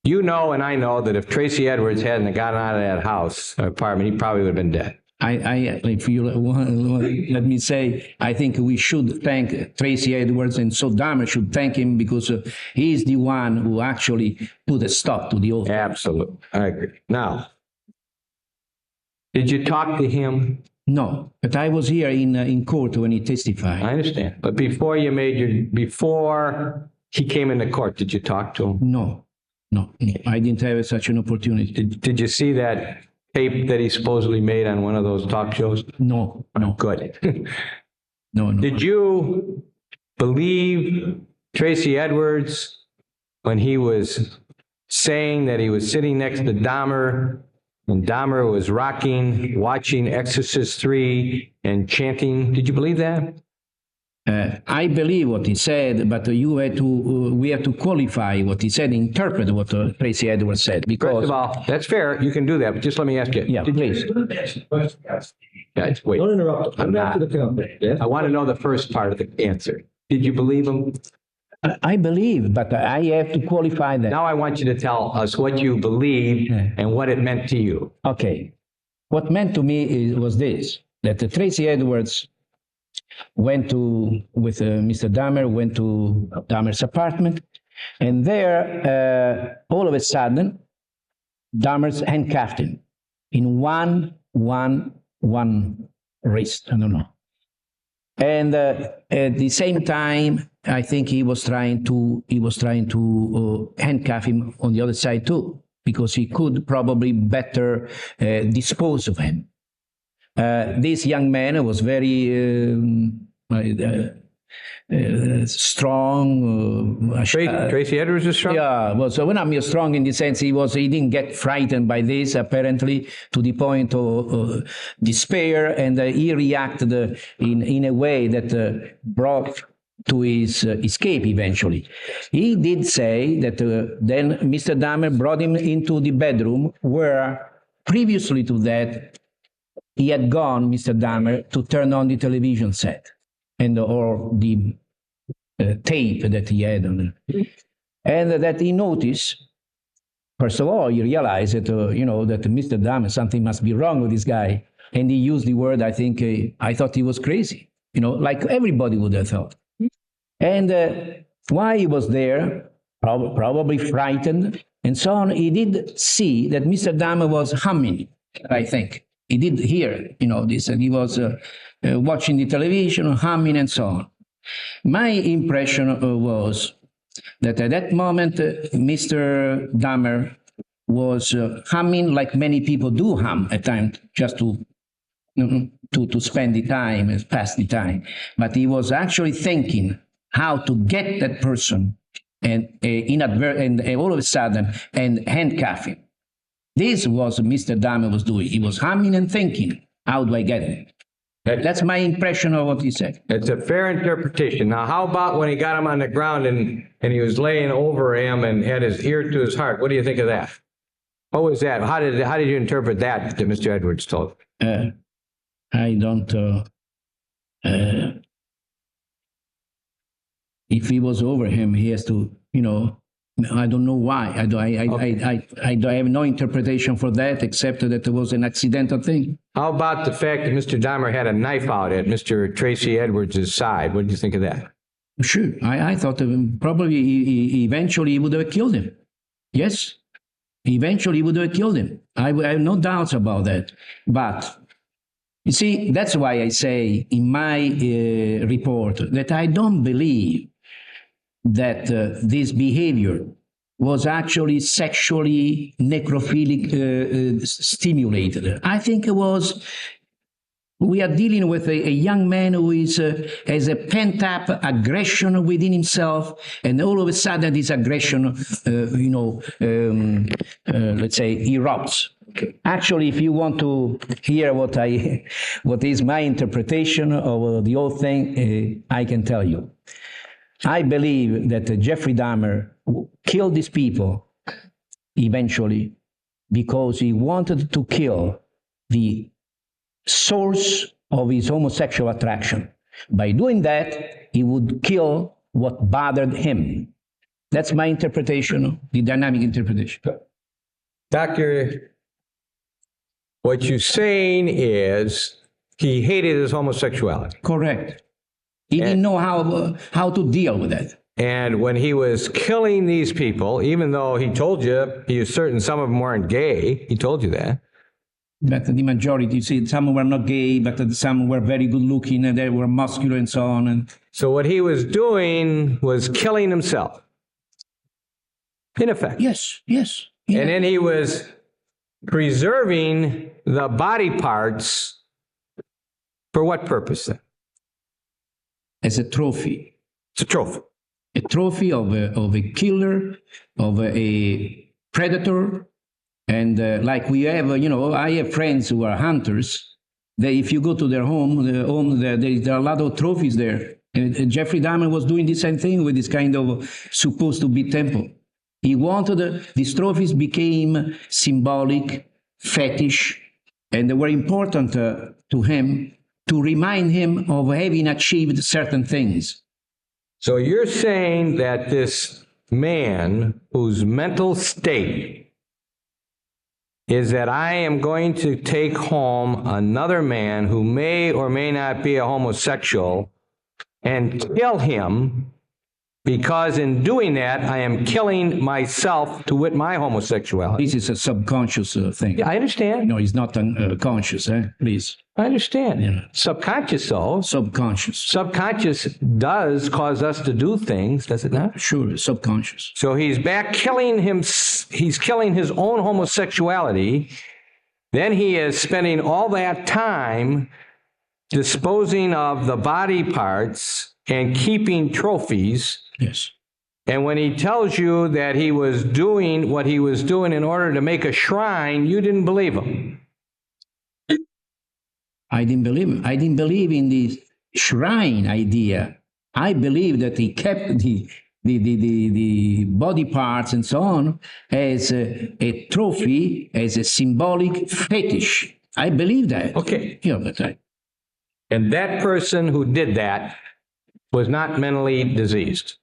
You know, and I know that if Tracy Edwards hadn't gotten out of that house or apartment, he probably would have been dead. If you let me say, I think we should thank Tracy Edwards, and so Dahmer should thank him, because he's the one who actually put a stop to the whole thing. Absolutely. I agree. Now, did you talk to him? No, but I was here in court when he testified. I understand. But before he came into court, did you talk to him? No, I didn't have such an opportunity. Did you see that tape that he supposedly made on one of those talk shows? No. Good. No. Did you believe Tracy Edwards when he was saying that he was sitting next to Dahmer, and Dahmer was watching Exorcist 3 and chanting? Did you believe that? I believe what he said, but we have to qualify what he said, interpret what Tracy Edwards said. Because First of all, that's fair. You can do that, but just let me ask you. yeah, please. Guys, wait. Don't interrupt. I'm not. I want to know the first part of the answer. Did you believe him? I believe, but I have to qualify that. Now I want you to tell us what you believed and what it meant to you. Okay. What meant to me was this, that Tracy Edwards went with Mr. Dahmer, went to Dahmer's apartment, and there, all of a sudden, Dahmer's handcuffed him in one wrist, I don't know. And at the same time, I think he was trying to handcuff him on the other side too, because he could probably better dispose of him. This young man was very strong. Tracy Edwards is strong? Yeah, well, so when I mean strong in the sense he didn't get frightened by this, apparently, to the point of despair, and he reacted in a way that brought to his escape eventually. He did say that then Mr. Dahmer brought him into the bedroom where, previously to that, he had gone, Mr. Dahmer, to turn on the television set or the tape that he had on it. And that he noticed, first of all, he realized that, that Mr. Dahmer, something must be wrong with this guy. And he used the word, I think, I thought he was crazy, like everybody would have thought. And while he was there, probably frightened and so on, he did see that Mr. Dahmer was humming, I think. He did hear, this, and he was watching the television, humming and so on. My impression was that at that moment, Mr. Dahmer was humming like many people do hum at times, just to spend the time, pass the time. But he was actually thinking how to get that person and all of a sudden and handcuff him. This was what Mr. Dahmer was doing. He was humming and thinking, how do I get him? That's my impression of what he said. It's a fair interpretation. Now, how about when he got him on the ground and he was laying over him and had his ear to his heart? What do you think of that? What was that? How did you interpret that Mr. Edwards told? I don't... if he was over him, he has to, I don't know why. I have no interpretation for that, except that it was an accidental thing. How about the fact that Mr. Dahmer had a knife out at Mr. Tracy Edwards' side? What do you think of that? Sure. I thought probably eventually he would have killed him. Yes. Eventually he would have killed him. I have no doubts about that. But, you see, that's why I say in my report that I don't believe that this behavior was actually sexually necrophilic stimulated. I think it was, we are dealing with a young man who has a pent-up aggression within himself, and all of a sudden this aggression, let's say, erupts. Actually, if you want to hear what is my interpretation of the whole thing, I can tell you. I believe that Jeffrey Dahmer killed these people eventually because he wanted to kill the source of his homosexual attraction. By doing that, he would kill what bothered him. That's my interpretation, the dynamic interpretation. Doctor, what you're saying is he hated his homosexuality. Correct. He didn't know how to deal with that. And when he was killing these people, even though he told you he was certain some of them weren't gay, he told you that. But the majority, you see, some were not gay, but some were very good looking and they were muscular and so on. And so what he was doing was killing himself, in effect. Yes. And then he was preserving the body parts for what purpose then? As a trophy. It's a trophy. A trophy of a killer, of a predator. And like we have, I have friends who are hunters. If you go to their home, there are a lot of trophies there. Jeffrey Dahmer was doing the same thing with this kind of supposed to be temple. He wanted, these trophies became symbolic, fetish, and they were important to him to remind him of having achieved certain things. So you're saying that this man whose mental state is that I am going to take home another man who may or may not be a homosexual and kill him, because in doing that, I am killing myself to wit my homosexuality. This is a subconscious thing. Yeah, I understand. No, it's not conscious, please. I understand. Yeah. Subconscious, though. Subconscious. Subconscious does cause us to do things, does it not? Sure, subconscious. So he's back killing him. He's killing his own homosexuality. Then he is spending all that time disposing of the body parts and keeping trophies. Yes. And when he tells you that he was doing what he was doing in order to make a shrine, you didn't believe him. I didn't believe him. I didn't believe in the shrine idea. I believe that he kept the body parts and so on as a trophy, as a symbolic fetish. I believe that. Okay. Yeah, but And that person who did that was not mentally diseased.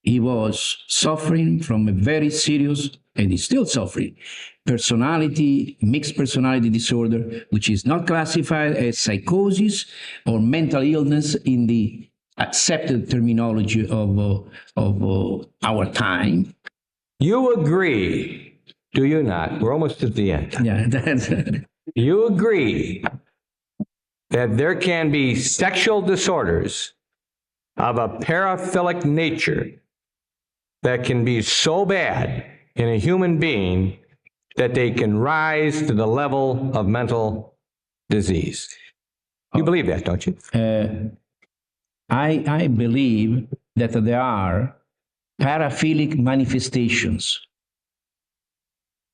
he was suffering from a very serious, and he's still suffering, mixed personality disorder, which is not classified as psychosis or mental illness in the accepted terminology of our time. You agree, do you not? We're almost at the end. Yeah, that's You agree that there can be sexual disorders of a paraphilic nature that can be so bad in a human being that they can rise to the level of mental disease. You believe that, don't you? I believe that there are paraphilic manifestations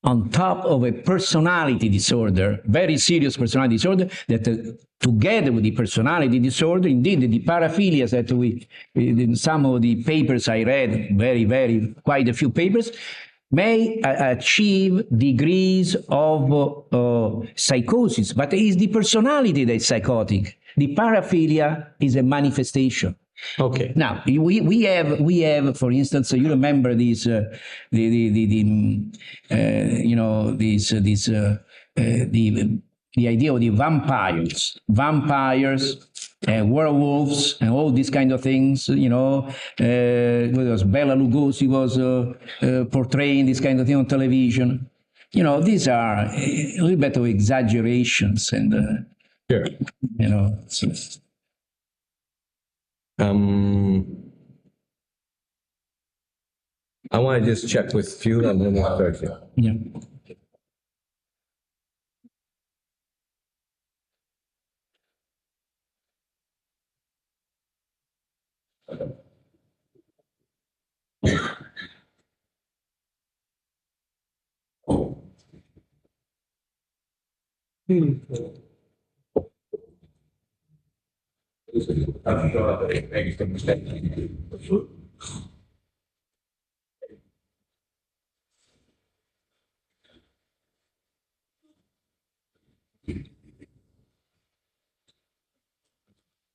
on top of a personality disorder, very serious personality disorder, that together with the personality disorder, indeed the paraphilias that in some of the papers I read, quite a few papers, may achieve degrees of psychosis, but it is the personality that is psychotic. The paraphilia is a manifestation. Okay. Now we have, for instance, you remember these the idea of the vampires, werewolves, and all these kind of things. Was Bela Lugosi was portraying this kind of thing on television. These are a little bit of exaggerations, and Sure. I want to just check with you and then we'll start here. yeah.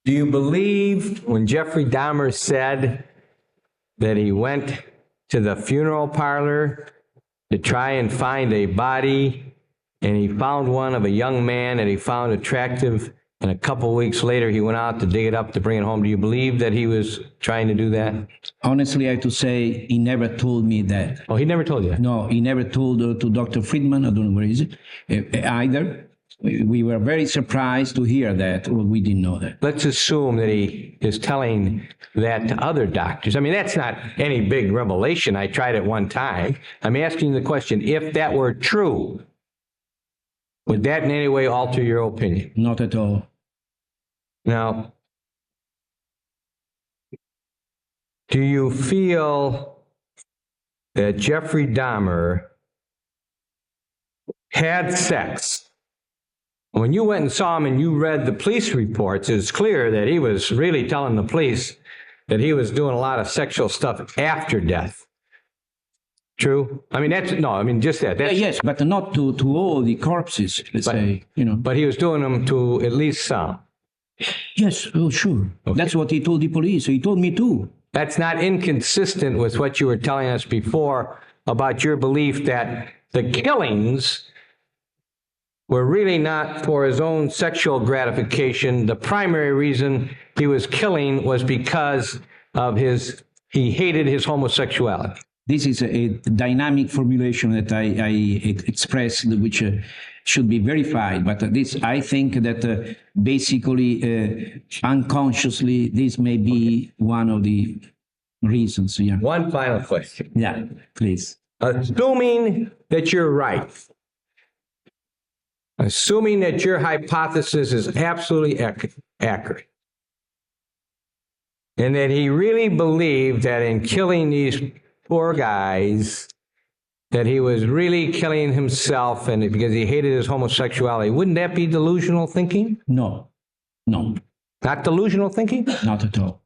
Do you believe when Jeffrey Dahmer said that he went to the funeral parlor to try and find a body, and he found one of a young man that he found attractive, and a couple of weeks later he went out to dig it up to bring it home? Do you believe that he was trying to do that? Honestly, I have to say, he never told me that. Oh, he never told you that? No, he never told to Dr. Friedman, I don't know where is it, either. We were very surprised to hear that, or we didn't know that. Let's assume that he is telling that to other doctors. I mean, that's not any big revelation. I tried it one time. I'm asking the question, if that were true, would that in any way alter your opinion? Not at all. Now, do you feel that Jeffrey Dahmer had sex When you went and saw him and you read the police reports, it's clear that he was really telling the police that he was doing a lot of sexual stuff after death. True? I mean, just that. That's, Yes, but not to all the corpses, let's say, But he was doing them to at least some. Yes, oh, sure. Okay. That's what he told the police. He told me too. That's not inconsistent with what you were telling us before about your belief that the killings were really not for his own sexual gratification. The primary reason he was killing was because of he hated his homosexuality. This is a dynamic formulation that I expressed, which should be verified. But this, I think that basically, unconsciously, this may be one of the reasons. Yeah. One final question. Yeah, please. Assuming that you're right, assuming that your hypothesis is absolutely accurate, and that he really believed that in killing these poor guys, that he was really killing himself and because he hated his homosexuality, wouldn't that be delusional thinking? No. Not delusional thinking? Not at all.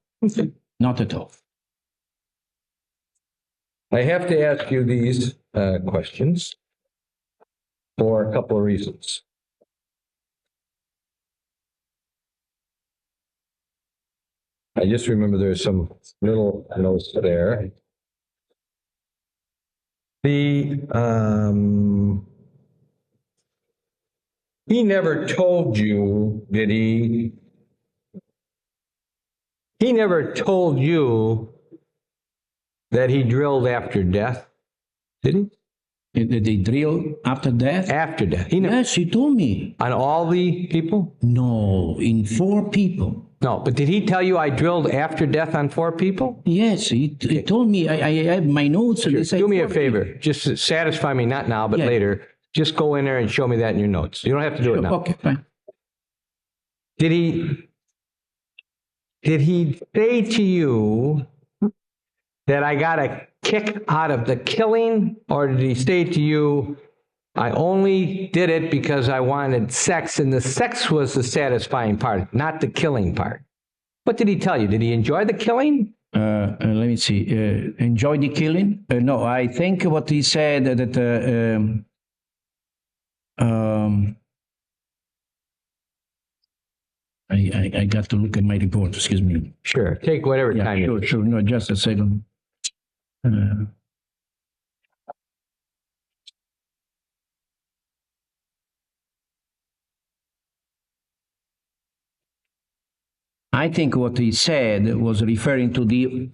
Not at all. I have to ask you these questions for a couple of reasons. I just remember there's some little notes there. He never told you, did he? He never told you that he drilled after death, did he? Did they drill after death? After death. Yes, he told me. On all the people? No, in 4 people. No, but did he tell you I drilled after death on 4 people? Yes, he told me. I have my notes. Sure. Say Do me a 4 favor. people. Just satisfy me, not now, but Yeah. later. Just go in there and show me that in your notes. You don't have to do it now. Okay, fine. Did he say to you that I got a kick out of the killing, or did he say to you, I only did it because I wanted sex, and the sex was the satisfying part, not the killing part? What did he tell you? Did he enjoy the killing? Let me see. Enjoy the killing? No, I think what he said that I got to look at my report. Excuse me. Sure. Take whatever Yeah, time you sure. No, just a second. I think what he said was referring to the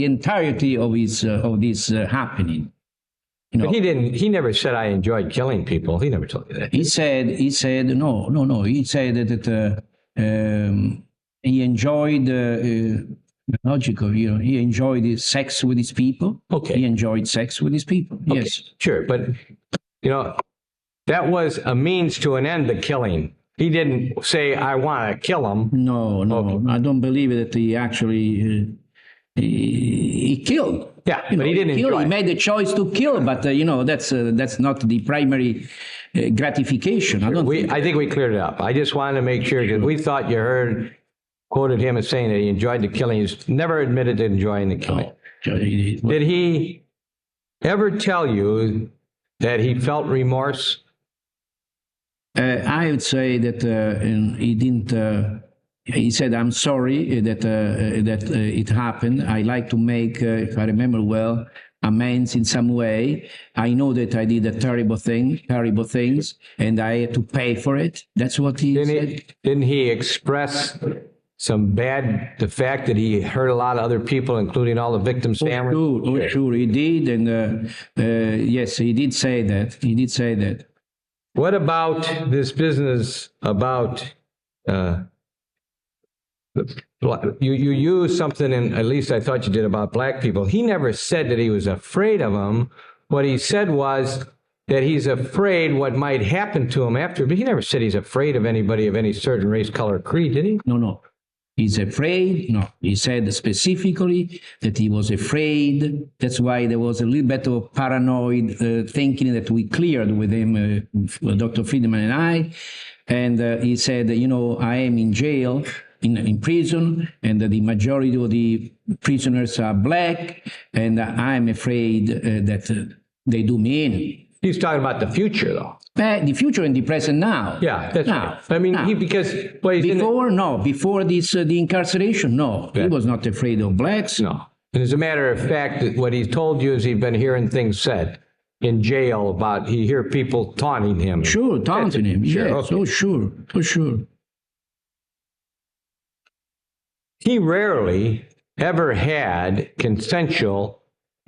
entirety of this happening. You know, But he never said I enjoyed killing people. He never told you that. he said no. He said that he enjoyed logical. He enjoyed sex with his people. Okay. He enjoyed sex with his people. Okay, Yes. sure, but that was a means to an end. The killing. He didn't say I want to kill him. No. Okay. I don't believe that he actually he killed. Yeah, but he didn't killed. enjoy He it. made the choice to kill, but that's not the primary gratification. I don't. I think we cleared it up. I just wanted to make sure because we thought you quoted him as saying that he enjoyed the killing. He's never admitted to enjoying the killing. Did he ever tell you that he felt remorse? I would say that he didn't. He said, "I'm sorry that it happened. I like to make, if I remember well, amends in some way. I know that I did terrible things, and I had to pay for it." That's what he said. Didn't he express the fact that he hurt a lot of other people, including all the victims' families? Sure, he did, and yes, he did say that. He did say that. What about this business about you use something, and at least I thought you did, about black people. He never said that he was afraid of them. What he said was that he's afraid what might happen to him after, but he never said he's afraid of anybody of any certain race, color, creed, did he? No. he's afraid. No, he said specifically that he was afraid. That's why there was a little bit of paranoid thinking that we cleared with him, Dr. Friedman and I. And he said, I am in jail, in prison, and the majority of the prisoners are black, and I'm afraid that they do me in. He's talking about the future, though. The future and the present now. Yeah, that's now. right. I mean, now. Before this, the incarceration, no. Yeah. He was not afraid of blacks. No. And as a matter of fact, what he told you is he'd been hearing things said in jail about, he hear people taunting him. Sure, taunting him. Sure, yeah, okay. so sure. He rarely ever had consensual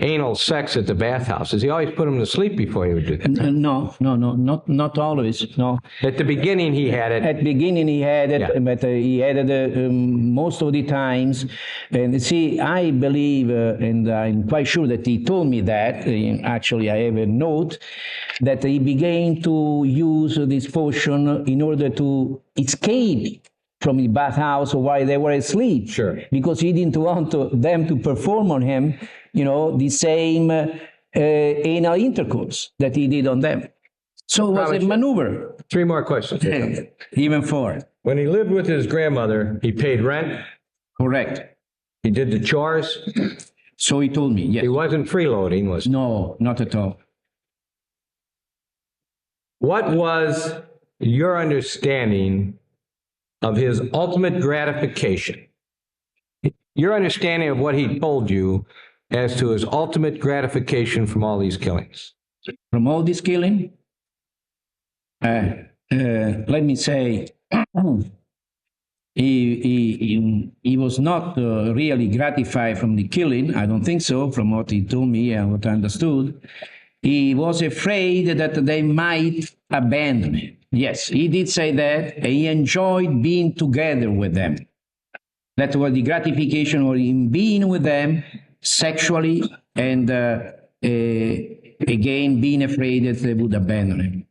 anal sex at the bathhouses. He always put him to sleep before he would do that. No, not always. No. At the beginning, he had it. At the beginning, he had it, yeah. But he had it most of the times. And see, I believe, and I'm quite sure that he told me that. Actually, I have a note that he began to use this potion in order to escape from the bathhouse while they were asleep. Sure. Because he didn't want them to perform on him, the same anal intercourse that he did on them. So it was a maneuver. 3 more questions. Even 4. When he lived with his grandmother, he paid rent? Correct. He did the chores? So he told me, yes. He wasn't freeloading, was he? No, not at all. What was your understanding of his ultimate gratification? Your understanding of what he told you as to his ultimate gratification from all these killings? From all this killing? Let me say, he was not really gratified from the killing. I don't think so, from what he told me and what I understood. He was afraid that they might abandon him. Yes, he did say that, and he enjoyed being together with them. That was the gratification of him being with them sexually, and again, being afraid that they would abandon him.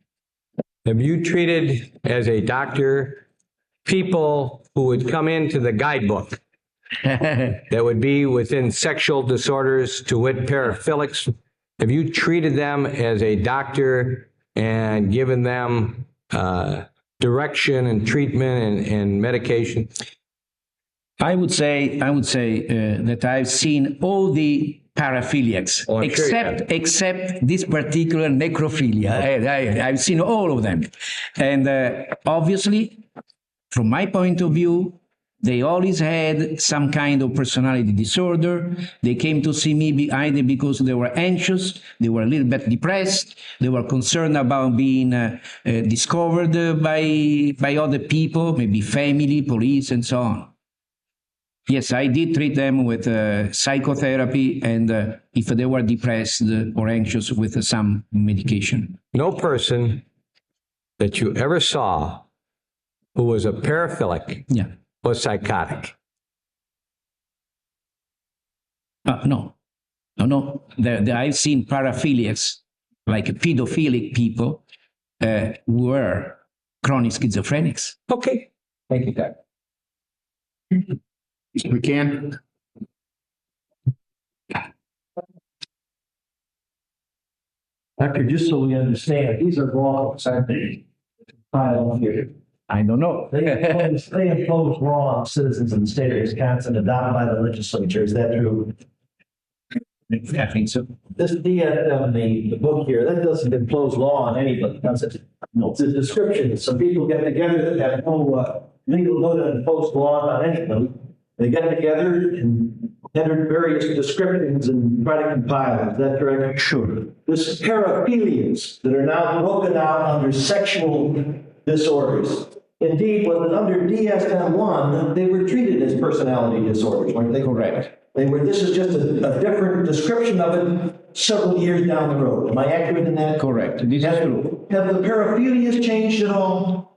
Have you treated, as a doctor, people who would come into the guidebook that would be within sexual disorders, to wit, paraphilics? Have you treated them as a doctor and given them direction and treatment and medication? I would say that I've seen all the paraphiliacs, except this particular necrophilia. I've seen all of them. And obviously, from my point of view, they always had some kind of personality disorder. They came to see me either because they were anxious, they were a little bit depressed, they were concerned about being discovered by other people, maybe family, police, and so on. Yes, I did treat them with psychotherapy, and if they were depressed or anxious, with some medication. No person that you ever saw who was a paraphilic was psychotic. No. I've seen paraphiliacs, like pedophilic people, who were chronic schizophrenics. Okay. Thank you, Doc. We can. Doctor, just so we understand, these are laws, aren't they? Filed here. I don't know. They impose law on citizens in the state of Wisconsin adopted by the legislature. Is that true? I think so. This DSM, the book here, that doesn't impose law on anybody, does it? No, it's a description. Some people get together that have no legal ability to impose law on anybody. They get together and enter various descriptions and try to compile. Is that correct? Sure. This paraphilias that are now broken out under sexual disorders. Indeed, when under DSM-1, they were treated as personality disorders, weren't they? Correct. They were. This is just a different description of it several years down the road. Am I accurate in that? Correct. This is true. Have the paraphilias changed at all?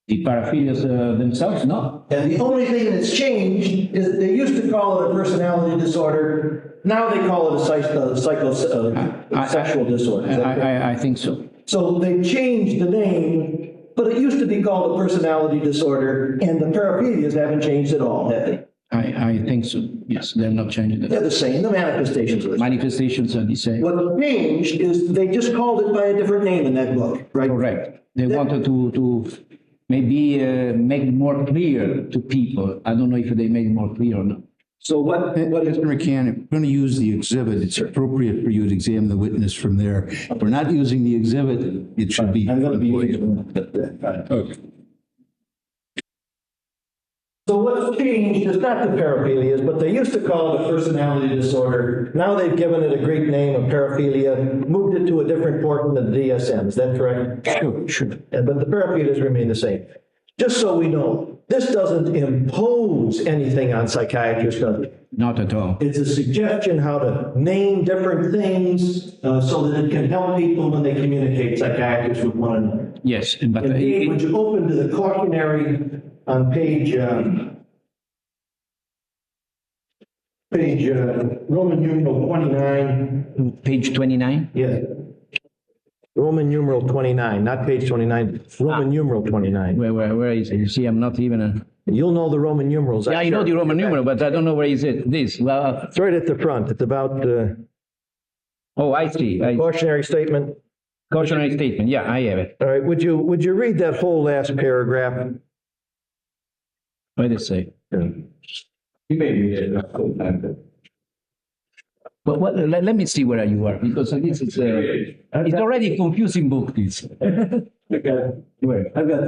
The paraphilias themselves, no. And the only thing that's changed is they used to call it a personality disorder. Now they call it a sexual disorder. I think so. So they changed the name, But it used to be called a personality disorder, and the paraphilias haven't changed at all, have they? I think so. Yes, they're not changing They're it. the same, the manifestations are the same. Manifestations are the same. What changed is they just called it by a different name in that book, right? Correct. They wanted to maybe make it more clear to people. I don't know if they made it more clear or not. So what is, Mr. McCann, if we're going to use the exhibit, it's appropriate for you to examine the witness from there. If we're not using the exhibit, it should be. I'm going to be using it. Okay. So what's changed is not the paraphilias, but they used to call it a personality disorder. Now they've given it a Greek name of paraphilia, moved it to a different portion of the DSM. Is that correct? Sure. But the paraphilias remain the same. Just so we know, this doesn't impose anything on psychiatrists, does it? Not at all. It's a suggestion how to name different things so that it can help people when they communicate, psychiatrists, with one another. Yes, but Indeed, when you open to the cautionary on page Roman numeral 29. page 29. Yes. Roman numeral 29, not page 29, Roman numeral 29. Where is it? You see, I'm not even. You'll know the Roman numerals. Yeah, I know the Roman numeral, but I don't know where is it. This. Well. It's right at the front. It's about Oh, I see. cautionary statement. Cautionary statement. Yeah, I have it. All right. Would you read that whole last paragraph? Wait a second. You may read it a full time. But let me see where you are, because this is it's already a confusing book. This. I've got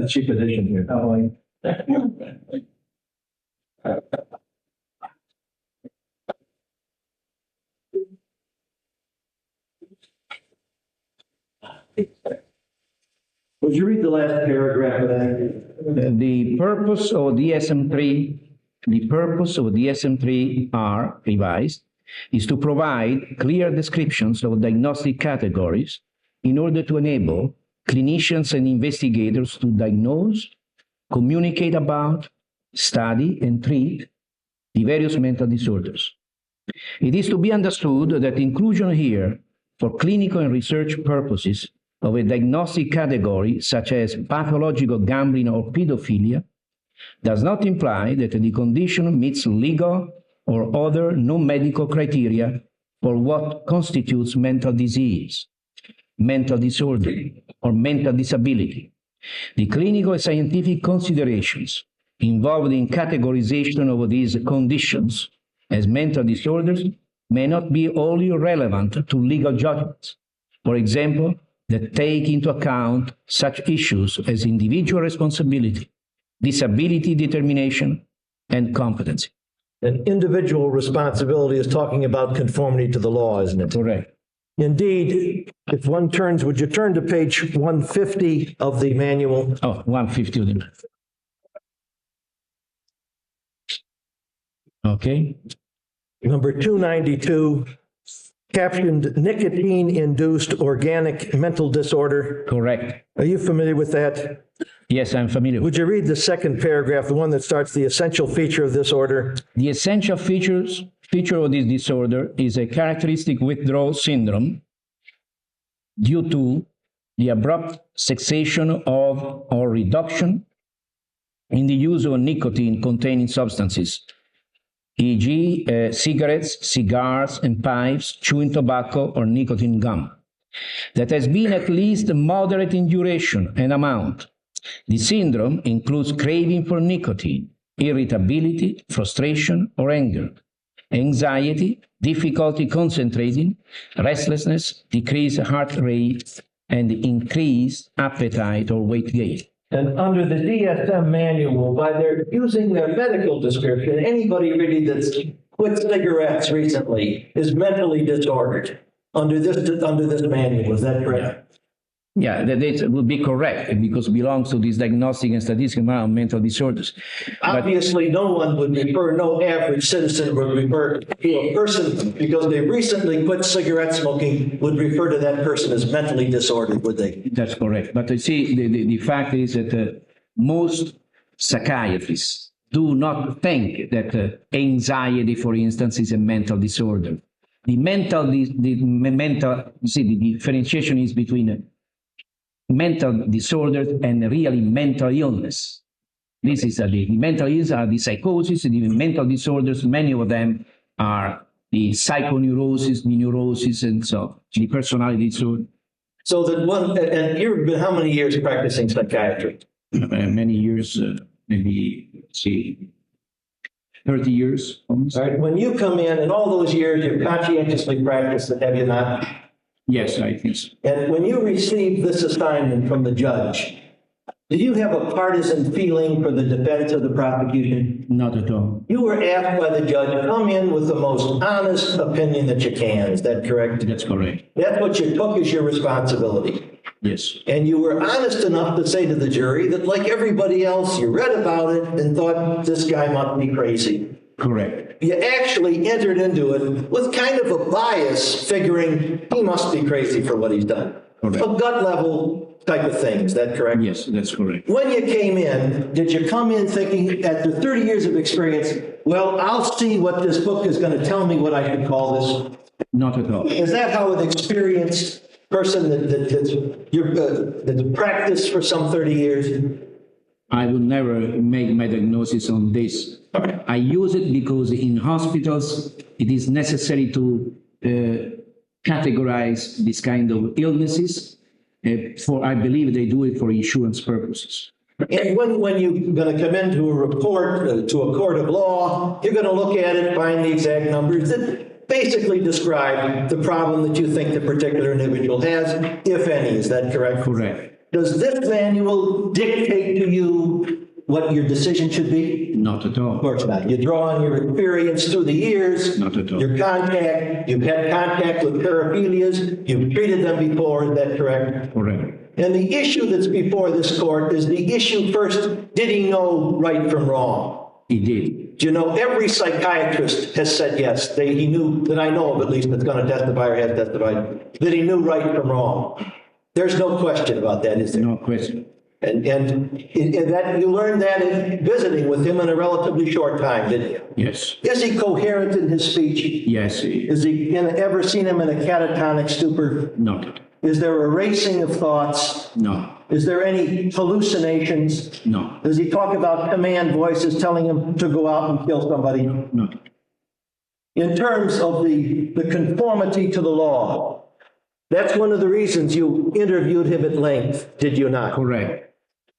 the cheap edition here. Oh, would you read the last paragraph of that? The purpose of DSM-3 are revised is to provide clear descriptions of diagnostic categories in order to enable clinicians and investigators to diagnose, communicate about, study, and treat the various mental disorders. It is to be understood that inclusion here for clinical and research purposes of a diagnostic category such as pathological gambling or pedophilia does not imply that the condition meets legal or other non-medical criteria for what constitutes mental disease, mental disorder, or mental disability. The clinical and scientific considerations involved in categorization of these conditions as mental disorders may not be wholly relevant to legal judgments. For example, that take into account such issues as individual responsibility, disability determination, and competency. An individual responsibility is talking about conformity to the law, isn't it? Correct. Indeed, if one turns, would you turn to page 150 of the manual? Oh, 150 of them. Okay. Number 292, captioned nicotine-induced organic mental disorder. Correct. Are you familiar with that? Yes, I'm familiar with Would you read the second paragraph, the one that starts the essential feature of this order? The essential feature of this disorder is a characteristic withdrawal syndrome due to the abrupt cessation of or reduction in the use of nicotine-containing substances, e.g., cigarettes, cigars, and pipes, chewing tobacco, or nicotine gum, that has been at least moderate in duration and amount. The syndrome includes craving for nicotine, irritability, frustration, or anger, anxiety, difficulty concentrating, restlessness, decreased heart rate, and increased appetite or weight gain. And under the DSM manual, by their using their medical description, anybody really that's quit cigarettes recently is mentally disordered under this manual. Is that correct? Yeah, that would be correct because it belongs to this diagnostic and statistical amount of mental disorders. Obviously, no one would refer, no average citizen would refer to a person because they recently quit cigarette smoking would refer to that person as mentally disordered, would they? That's correct. But you see, the fact is that most psychiatrists do not think that anxiety, for instance, is a mental disorder. The differentiation is between mental disorders and really mental illness. This is the mental illness are the psychosis, the mental disorders. Many of them are the psychoneurosis, the neurosis, and so the personality disorder. So that one, and you've been how many years practicing psychiatry? Many years, maybe, let's see, 30 years. Almost. All right. When you come in all those years, you've conscientiously practiced it, have you not? Yes, I think so. And when you received this assignment from the judge, did you have a partisan feeling for the defense of the prosecution? Not at all. You were asked by the judge to come in with the most honest opinion that you can. Is that correct? That's correct. That's what you took as your responsibility. Yes. And you were honest enough to say to the jury that, like everybody else, you read about it and thought this guy must be crazy. Correct. You actually entered into it with kind of a bias, figuring he must be crazy for what he's done. Correct. A gut level type of thing. Is that correct? Yes, that's correct. When you came in, did you come in thinking, after 30 years of experience, well, I'll see what this book is going to tell me what I should call this? Not at all. Is that how an experienced person that's practiced for some 30 years? I would never make my diagnosis on this. I use it because in hospitals it is necessary to categorize this kind of illnesses. I believe they do it for insurance purposes. And when you're going to come into a report to a court of law, you're going to look at it, find the exact numbers that basically describe the problem that you think the particular individual has, if any. Is that correct? Correct. Does this manual dictate to you what your decision should be? Not at all. Of course not. You draw on your experience through the years. Not at all. Your contact. You've had contact with paraphilias. You've treated them before. Is that correct? Correct. And the issue that's before this court is the issue first, did he know right from wrong? He did. Do you know every psychiatrist has said yes. He knew, that I know of at least, that's going to testify or has testified, that he knew right from wrong. There's no question about that, is there? No question. And that you learned that in visiting with him in a relatively short time, didn't you? Yes. Is he coherent in his speech? Yes. Is he ever seen him in a catatonic stupor? Not. Is there a racing of thoughts? No. Is there any hallucinations? No. Does he talk about command voices telling him to go out and kill somebody? No. In terms of the conformity to the law, that's one of the reasons you interviewed him at length, did you not? Correct.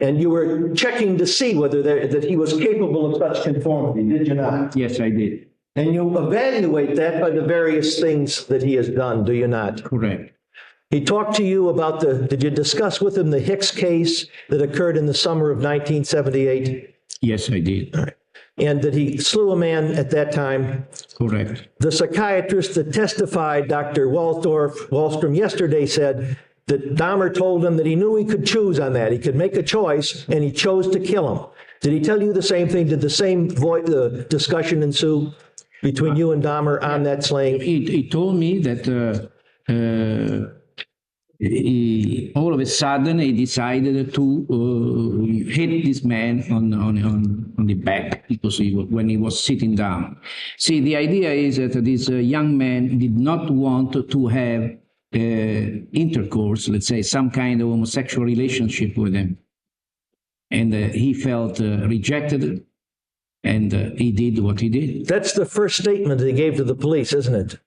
And you were checking to see whether that he was capable of such conformity, did you not? Yes, I did. And you evaluate that by the various things that he has done, do you not? Correct. He talked to you about did you discuss with him the Hicks case that occurred in the summer of 1978? Yes, I did. All right. And that he slew a man at that time? Correct. The psychiatrist that testified, Dr. Wallstrom, yesterday said that Dahmer told him that he knew he could choose on that. He could make a choice, and he chose to kill him. Did he tell you the same thing? Did the same discussion ensue between you and Dahmer on that slaying? He told me that all of a sudden he decided to hit this man on the back because when he was sitting down. See, the idea is that this young man did not want to have intercourse, let's say, some kind of homosexual relationship with him. And he felt rejected, and he did what he did. That's the first statement that he gave to the police, isn't it?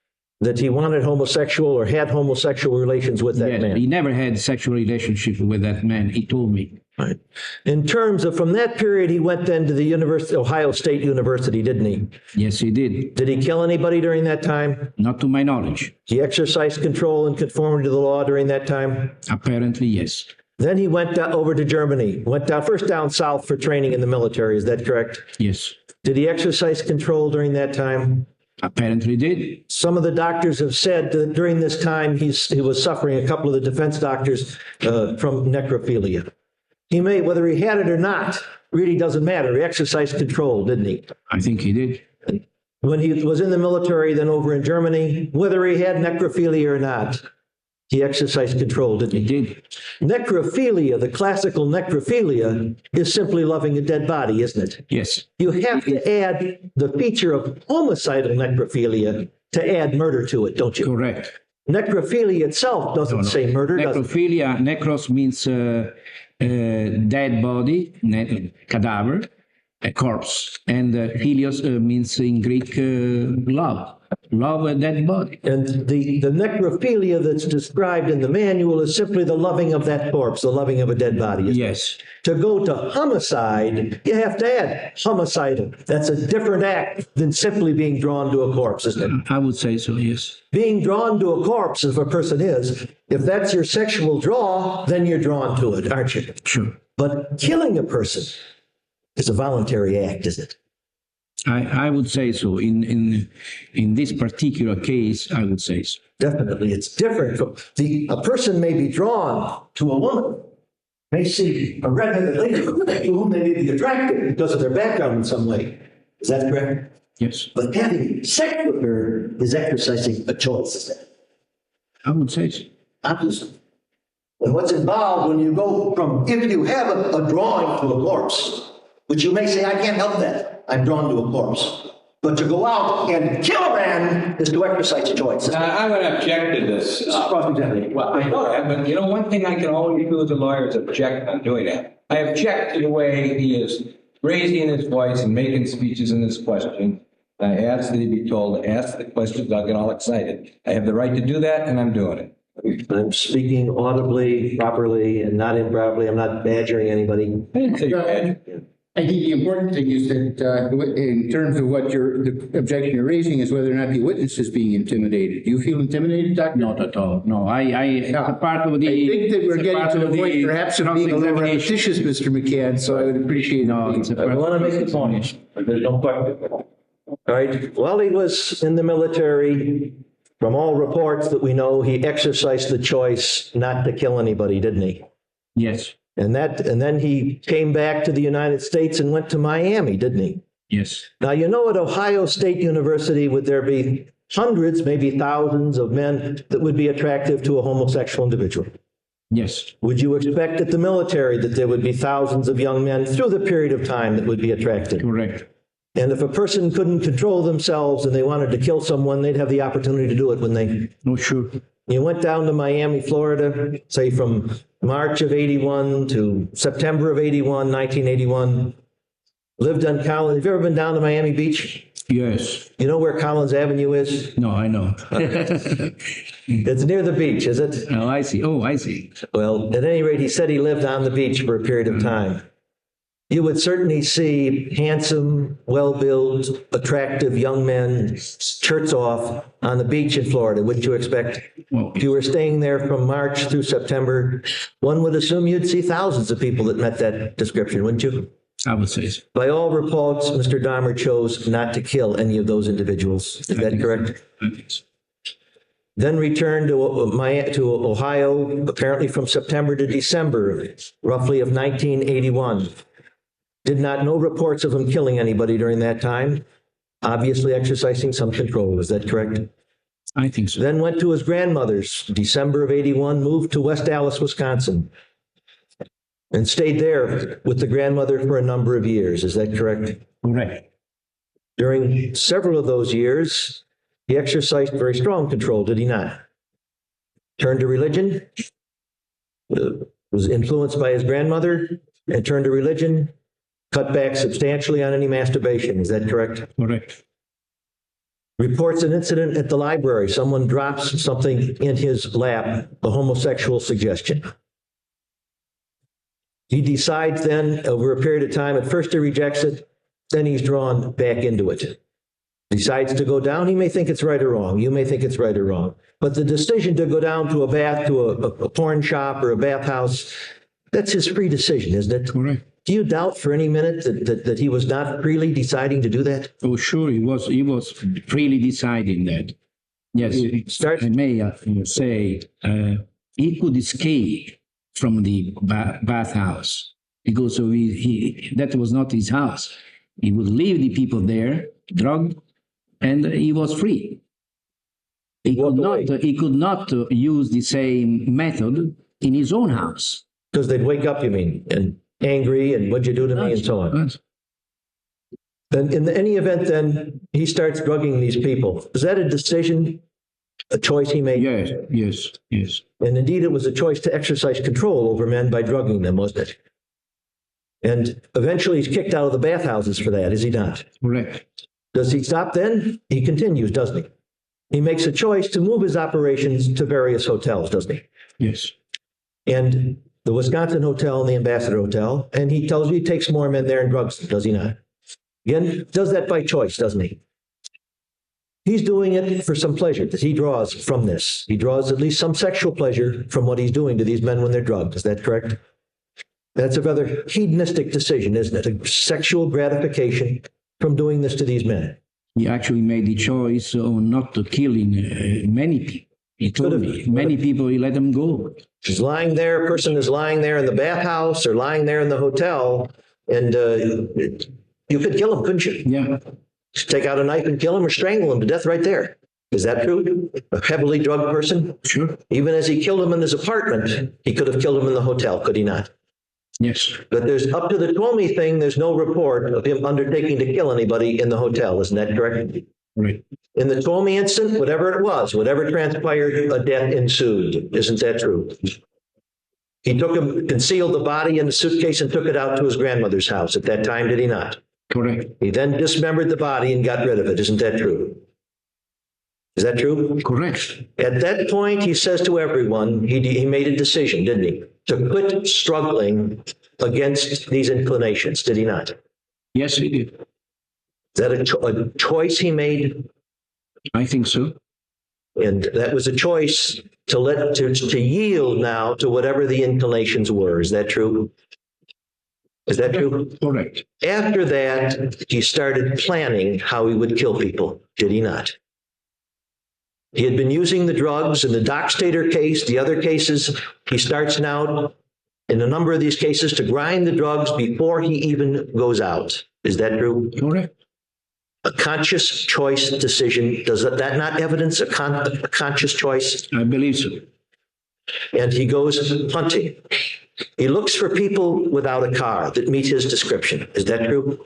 That he wanted homosexual or had homosexual relations with that man. He never had sexual relationship with that man, he told me. Right. In terms of, from that period, he went then to the Ohio State University, didn't he? Yes, he did. Did he kill anybody during that time? Not to my knowledge. He exercised control and conformity to the law during that time? Apparently, yes. Then he went over to Germany, went first down south for training in the military, is that correct? Yes. Did he exercise control during that time? Apparently did. Some of the doctors have said that during this time he was suffering, a couple of the defense doctors, from necrophilia. He may, whether he had it or not, really doesn't matter. He exercised control, didn't he? I think he did. When he was in the military, then over in Germany, whether he had necrophilia or not, he exercised control, didn't he? He did. Necrophilia, the classical necrophilia, is simply loving a dead body, isn't it? Yes. You have to add the feature of homicidal necrophilia to add murder to it, don't you? Correct. necrophilia itself doesn't say murder, does it? Necrophilia, necros means dead body, cadaver, a corpse. And philios means in Greek love a dead body. And the necrophilia that's described in the manual is simply the loving of that corpse, the loving of a dead body. isn't it? Yes. To go to homicide, you have to add homicidal. That's a different act than simply being drawn to a corpse, isn't it? I would say so, yes. Being drawn to a corpse, if a person is, if that's your sexual draw, then you're drawn to it, aren't you? Sure. But killing a person is a voluntary act, isn't it? I would say so. In this particular case, I would say so. Definitely, it's different. A person may be drawn to a woman, may see a redheaded lady to whom they may be attracted because of their background in some way. Is that correct? Yes. But having sex with her is exercising a choice, isn't it? I would say so. Obviously. And what's involved when you go from, if you have a drawing to a corpse, which you may say, I can't help that, I'm drawn to a corpse. But to go out and kill a man is to exercise a choice. I'm going to object to this. Cross-examination. Well, I know that, but you know, one thing I can always do as a lawyer is object on doing that. I object to the way he is raising his voice and making speeches in this question. I ask that he be told to ask the questions. I'll get all excited. I have the right to do that, and I'm doing it. I'm speaking audibly, properly, and not improperly. I'm not badgering anybody. I didn't say you're bad. I think the important thing is that in terms of what the objection you're raising is whether or not the witness is being intimidated. Do you feel intimidated, Doctor? Not at all. No, it's a part of the. I think that we're it's a getting part to of the point perhaps of being a little cross-examination. repetitious, Mr. McCann, so I would appreciate No, it. it's a I part want to make a point. There's no question. All right. While he was in the military, from all reports that we know, he exercised the choice not to kill anybody, didn't he? Yes. And then he came back to the United States and went to Miami, didn't he? Yes. Now, you know, at Ohio State University, would there be hundreds, maybe thousands of men that would be attractive to a homosexual individual? Yes. Would you expect at the military that there would be thousands of young men through the period of time that would be attracted? Correct. And if a person couldn't control themselves and they wanted to kill someone, they'd have the opportunity to do it when they... No, sure. You went down to Miami, Florida, say from March of 81 to September of 81, 1981, lived on Collins. Have you ever been down to Miami Beach? Yes. You know where Collins Avenue is? No, I know. It's near the beach, is it? Oh, I see. Oh, I see. Well, at any rate, he said he lived on the beach for a period of time. You would certainly see handsome, well-built, attractive young men, shirts off, on the beach in Florida, wouldn't you expect? Well, If you were staying there from March through September, one would assume you'd see thousands of people that met that description, wouldn't you? I would say so. By all reports, Mr. Dahmer chose not to kill any of those individuals. Is that correct? I think so. Then returned to Ohio, apparently from September to December, roughly of 1981. Did not know reports of him killing anybody during that time, obviously exercising some control. Is that correct? I think so. Then went to his grandmother's, December of 81, moved to West Allis, Wisconsin, and stayed there with the grandmother for a number of years. Is that correct? Correct. During several of those years, he exercised very strong control, did he not? Turned to religion, was influenced by his grandmother, and turned to religion, cut back substantially on any masturbation. Is that correct? Correct. Reports an incident at the library. Someone drops something in his lap, a homosexual suggestion. He decides then, over a period of time, at first he rejects it, then he's drawn back into it. Decides to go down. He may think it's right or wrong. You may think it's right or wrong. But the decision to go down to a porn shop or a bathhouse, that's his free decision, isn't it? Correct. Do you doubt for any minute that he was not freely deciding to do that? Oh, sure. He was freely deciding that. Yes. I may say he could escape from the bathhouse because that was not his house. He would leave the people there, drugged, and he was free. He could not use the same method in his own house. Because they'd wake up, you mean, and angry, and what'd you do to me, and so on. Then in any event, then, he starts drugging these people. Is that a decision a choice he made. Yes, yes, yes. And indeed, it was a choice to exercise control over men by drugging them, wasn't it? And eventually he's kicked out of the bathhouses for that, is he not? Correct. Does he stop then? He continues, doesn't he? He makes a choice to move his operations to various hotels, doesn't he? Yes. And the Wisconsin Hotel and the Ambassador Hotel, and he tells you he takes more men there and drugs them, does he not? Again, does that by choice, doesn't he? He's doing it for some pleasure that he draws from this. He draws at least some sexual pleasure from what he's doing to these men when they're drugged. Is that correct? That's a rather hedonistic decision, isn't it? A sexual gratification from doing this to these men. He actually made the choice on not to killing many people. He told me, many people, he let them go. She's lying there, a person is lying there in the bathhouse or lying there in the hotel, and you could kill him, couldn't you? Yeah. Just take out a knife and kill him or strangle him to death right there. Is that true? A heavily drugged person? Sure. Even as he killed him in his apartment, he could have killed him in the hotel, could he not? Yes. But there's up to the Twomey thing, there's no report of him undertaking to kill anybody in the hotel. Isn't that correct? Right. In the Twomey incident, whatever it was, whatever transpired, a death ensued. Isn't that true? He took him, concealed the body in a suitcase and took it out to his grandmother's house. At that time, did he not? Correct. He then dismembered the body and got rid of it. Isn't that true? Is that true? Correct. At that point, he says to everyone, he made a decision, didn't he? To quit struggling against these inclinations, did he not? Yes, he did. Is that a choice he made? I think so. And that was a choice to yield now to whatever the inclinations were. Is that true? Is that true? Correct. After that, he started planning how he would kill people, did he not? He had been using the drugs in the Dockstader case, the other cases. He starts now, in a number of these cases, to grind the drugs before he even goes out. Is that true? Correct. A conscious choice decision. Does that not evidence a conscious choice? I believe so. And he goes hunting. He looks for people without a car that meet his description. Is that true?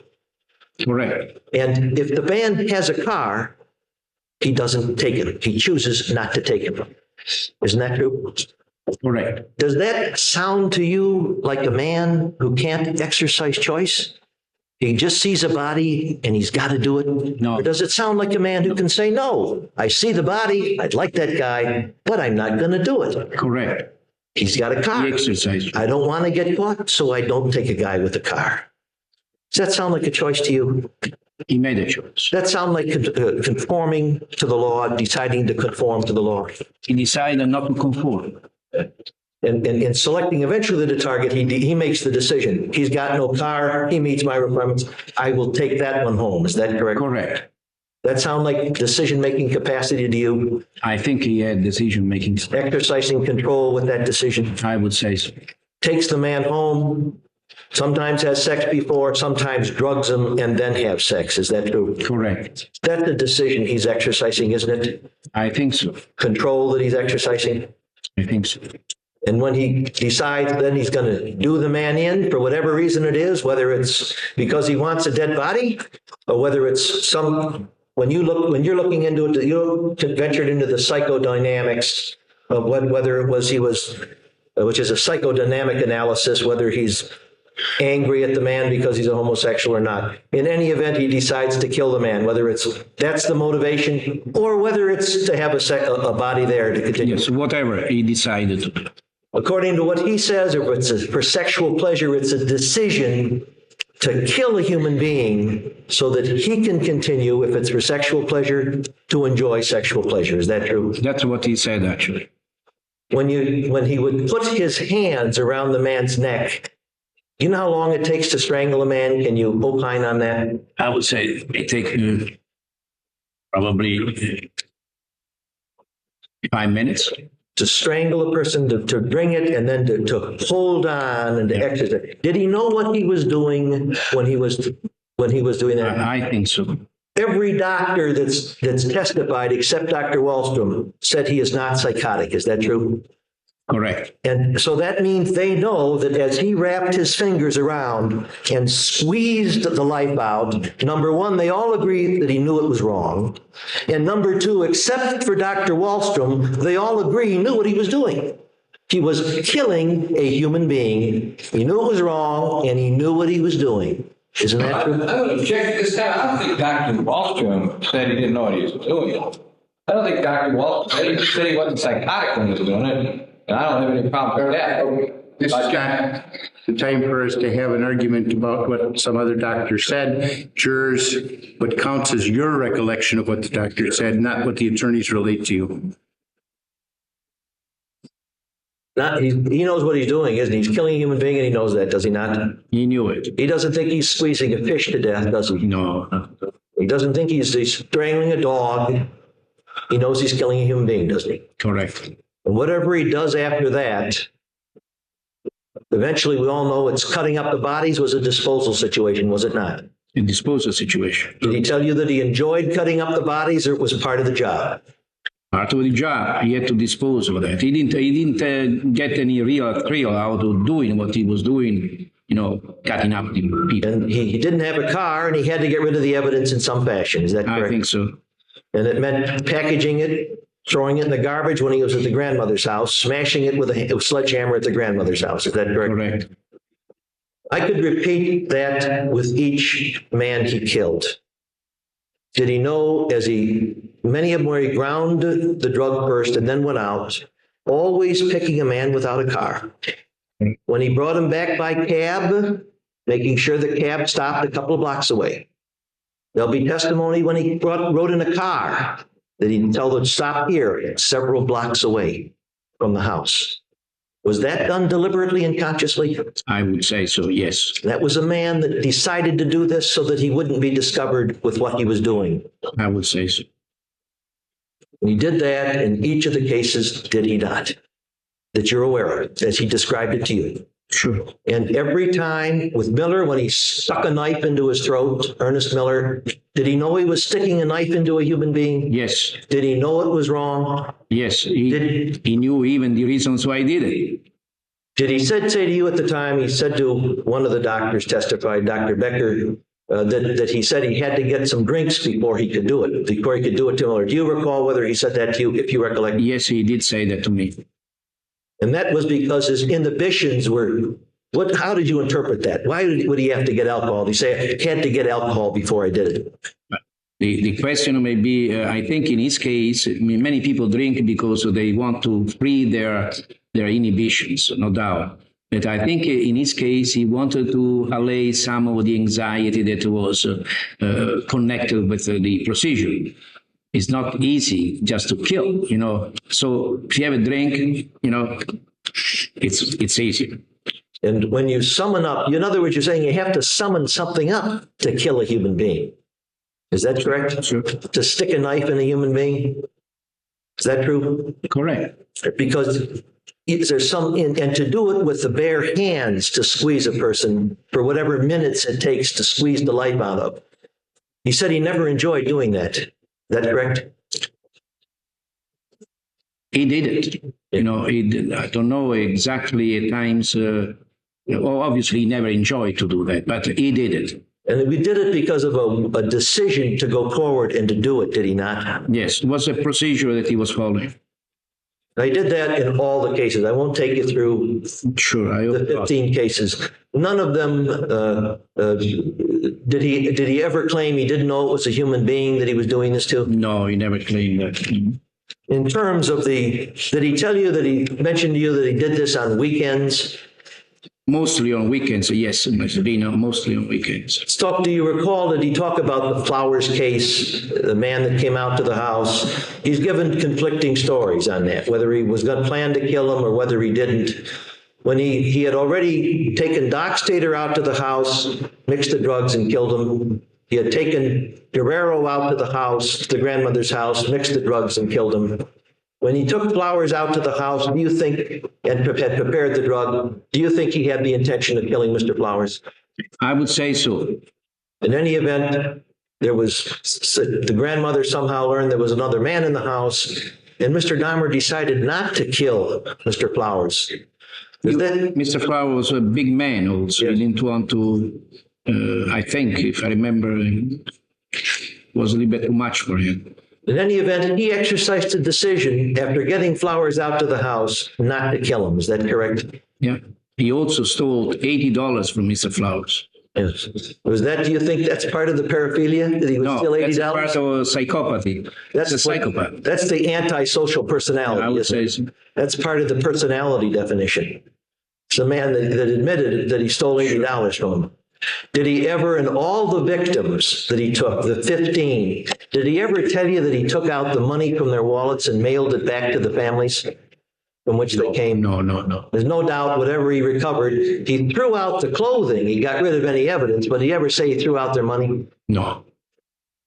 Correct. And if the man has a car, he doesn't take it. He chooses not to take it. Isn't that true? Correct. Does that sound to you like a man who can't exercise choice? He just sees a body and he's got to do it? No. Or does it sound like a man who can say, no, I see the body, I'd like that guy, but I'm not going to do it? Correct. He's got a car. He exercised. I don't want to get caught, so I don't take a guy with a car. Does that sound like a choice to you? He made a choice. That sound like conforming to the law, deciding to conform to the law. He decided not to conform. And in selecting eventually the target, he makes the decision. He's got no car. He meets my requirements. I will take that one home. Is that correct? Correct. That sound like decision-making capacity to you? I think he had decision-making. Exercising control with that decision. I would say so. Takes the man home. Sometimes has sex before, sometimes drugs him, and then have sex. Is that true? Correct. That's the decision he's exercising, isn't it? I think so. Control that he's exercising. I think so. And when he decides then he's going to do the man in for whatever reason it is, whether it's because he wants a dead body or whether it's when you're looking into it, you ventured into the psychodynamics of whether it was which is a psychodynamic analysis, whether he's angry at the man because he's a homosexual or not. In any event, he decides to kill the man, whether that's the motivation or whether it's to have a body there to continue. Yes, whatever he decided to do. According to what he says, if it's for sexual pleasure, it's a decision to kill a human being so that he can continue, if it's for sexual pleasure, to enjoy sexual pleasure. Is that true? That's what he said, actually. When he would put his hands around the man's neck, you know how long it takes to strangle a man? Can you opine on that? I would say it takes probably 5 minutes. To strangle a person, to bring it, and then to hold on and to exercise. Did he know what he was doing when he was doing that? I think so. Every doctor that's testified, except Dr. Wallstrom, said he is not psychotic. Is that true? Correct. And so that means they know that as he wrapped his fingers around and squeezed the life out, number one, they all agree that he knew it was wrong. And number two, except for Dr. Wallstrom, they all agree he knew what he was doing. He was killing a human being. He knew it was wrong, and he knew what he was doing. Isn't that true? I would have checked this out. I don't think Dr. Wallstrom said he didn't know what he was doing. I don't think Dr. Wallstrom said he wasn't psychotic when he was doing it. And I don't have any problem with that. This is not the time for us to have an argument about what some other doctor said. Jurors, what counts is your recollection of what the doctor said, not what the attorneys relate to you. He knows what he's doing, isn't he? He's killing a human being, and he knows that, does he not? He knew it. He doesn't think he's squeezing a fish to death, does he? No. He doesn't think he's strangling a dog. He knows he's killing a human being, doesn't he? Correct. And whatever he does after that, eventually we all know it's cutting up the bodies was a disposal situation, was it not? A disposal situation. Did he tell you that he enjoyed cutting up the bodies, or it was part of the job? Part of the job. He had to dispose of that. He didn't get any real thrill out of doing what he was doing, cutting up the people. And he didn't have a car, and he had to get rid of the evidence in some fashion. Is that correct? I think so. And it meant packaging it, throwing it in the garbage when he was at the grandmother's house, smashing it with a sledgehammer at the grandmother's house. Is that correct? Correct. I could repeat that with each man he killed. Did he know, many of them where he ground the drug first and then went out, always picking a man without a car. When he brought him back by cab, making sure the cab stopped a couple of blocks away. There'll be testimony when he rode in a car that he'd tell them, stop here, several blocks away from the house. Was that done deliberately and consciously? I would say so, yes. That was a man that decided to do this so that he wouldn't be discovered with what he was doing. I would say so. And he did that in each of the cases, did he not? That you're aware of, as he described it to you. Sure. And every time with Miller, when he stuck a knife into his throat, Ernest Miller, did he know he was sticking a knife into a human being? Yes. Did he know it was wrong? Yes. He knew even the reasons why he did it. Did he say to you at the time, he said to one of the doctors testified, Dr. Becker, that he said he had to get some drinks before he could do it, before he could do it to Miller. Do you recall whether he said that to you, if you recollect? Yes, he did say that to me. And that was because his inhibitions were, how did you interpret that? Why would he have to get alcohol? Did he say, I had to get alcohol before I did it? The question may be, I think in his case, many people drink because they want to free their inhibitions, no doubt. But I think in his case, he wanted to allay some of the anxiety that was connected with the procedure. It's not easy just to kill, So if you have a drink, it's easy. And when you summon up, in other words, you're saying you have to summon something up to kill a human being. Is that correct? Sure. To stick a knife in a human being? Is that true? Correct. Because there's and to do it with the bare hands to squeeze a person for whatever minutes it takes to squeeze the life out of. He said he never enjoyed doing that. Is that correct? He did it. He did, I don't know exactly at times. Obviously, he never enjoyed to do that, but he did it. And we did it because of a decision to go forward and to do it, did he not? Yes, it was a procedure that he was following. I did that in all the cases. I won't take you through Sure, the 15 cases. None of them did he ever claim he didn't know it was a human being that he was doing this to? No, he never claimed that. In terms of did he tell you that he mentioned to you that he did this on weekends? Mostly on weekends, yes, mostly on weekends. Do you recall, did he talk about the Flowers case, the man that came out to the house? He's given conflicting stories on that, whether he was going to plan to kill him or whether he didn't. When he had already taken Doc Stater out to the house, mixed the drugs and killed him. He had taken Guerrero out to the house, to the grandmother's house, mixed the drugs and killed him. When he took Flowers out to the house, do you think, and had prepared the drug, do you think he had the intention of killing Mr. Flowers? I would say so. In any event, the grandmother somehow learned there was another man in the house. and Mr. Dahmer decided not to kill Mr. Flowers. Is that, Mr. Flower was a big man also. Yes. He didn't want to, I think, if I remember, was a little bit too much for him. in any event, he exercised a decision after getting Flowers out to the house not to kill him. Is that correct? Yeah. He also stole $80 from Mr. Flowers. Yes. Was that, do you think that's part of the paraphilia? That he was No, still that's $80? a part of a psychopathy. That's a psychopath. That's the antisocial personality. I would isn't say it? so. That's part of the personality definition. It's a man that admitted that he stole $80 from him. Did he ever, in all the victims that he took, the 15, did he ever tell you that he took out the money from their wallets and mailed it back to the families from which they came? No. There's no doubt whatever he recovered, he threw out the clothing. He got rid of any evidence, but did he ever say he threw out their money? No.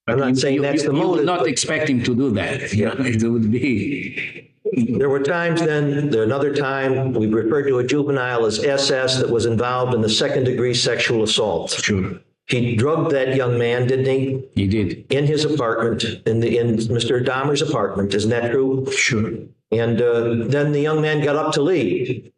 I'm not saying that's the You would motive. not expect him to do that. You know, it would be. There were times then, another time, we referred to a juvenile as SS that was involved in the second-degree sexual assault. Sure. He drugged that young man, didn't he? He did. In his apartment, in Mr. Dahmer's apartment. Isn't that true? Sure. And then the young man got up to leave.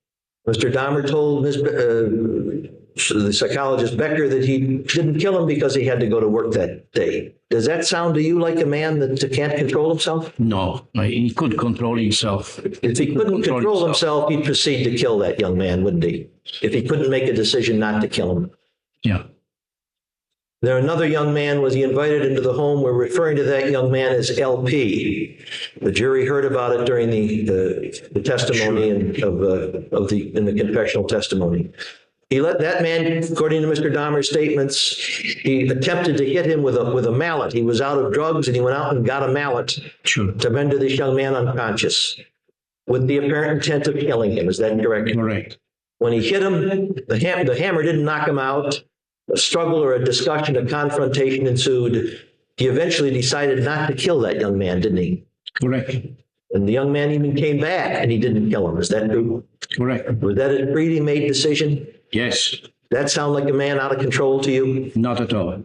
Mr. Dahmer told the psychologist Becker that he didn't kill him because he had to go to work that day. Does that sound to you like a man that can't control himself? No, he could control himself. If he couldn't control himself, he'd proceed to kill that young man, wouldn't he? If he couldn't make a decision not to kill him. Yeah. There, another young man was he invited into the home. We're referring to that young man as LP. The jury heard about it during the testimony in the confessional testimony. He let that man, according to Mr. Dahmer's statements, he attempted to hit him with a mallet. He was out of drugs and he went out and got a mallet to render this young man unconscious with the apparent intent of killing him. Is that correct? Correct. When he hit him, the hammer didn't knock him out. A struggle or a discussion, a confrontation ensued. He eventually decided not to kill that young man, didn't he? Correct. And the young man even came back and he didn't kill him. Is that true? Correct. Was that a freely made decision? Yes. That sound like a man out of control to you? Not at all.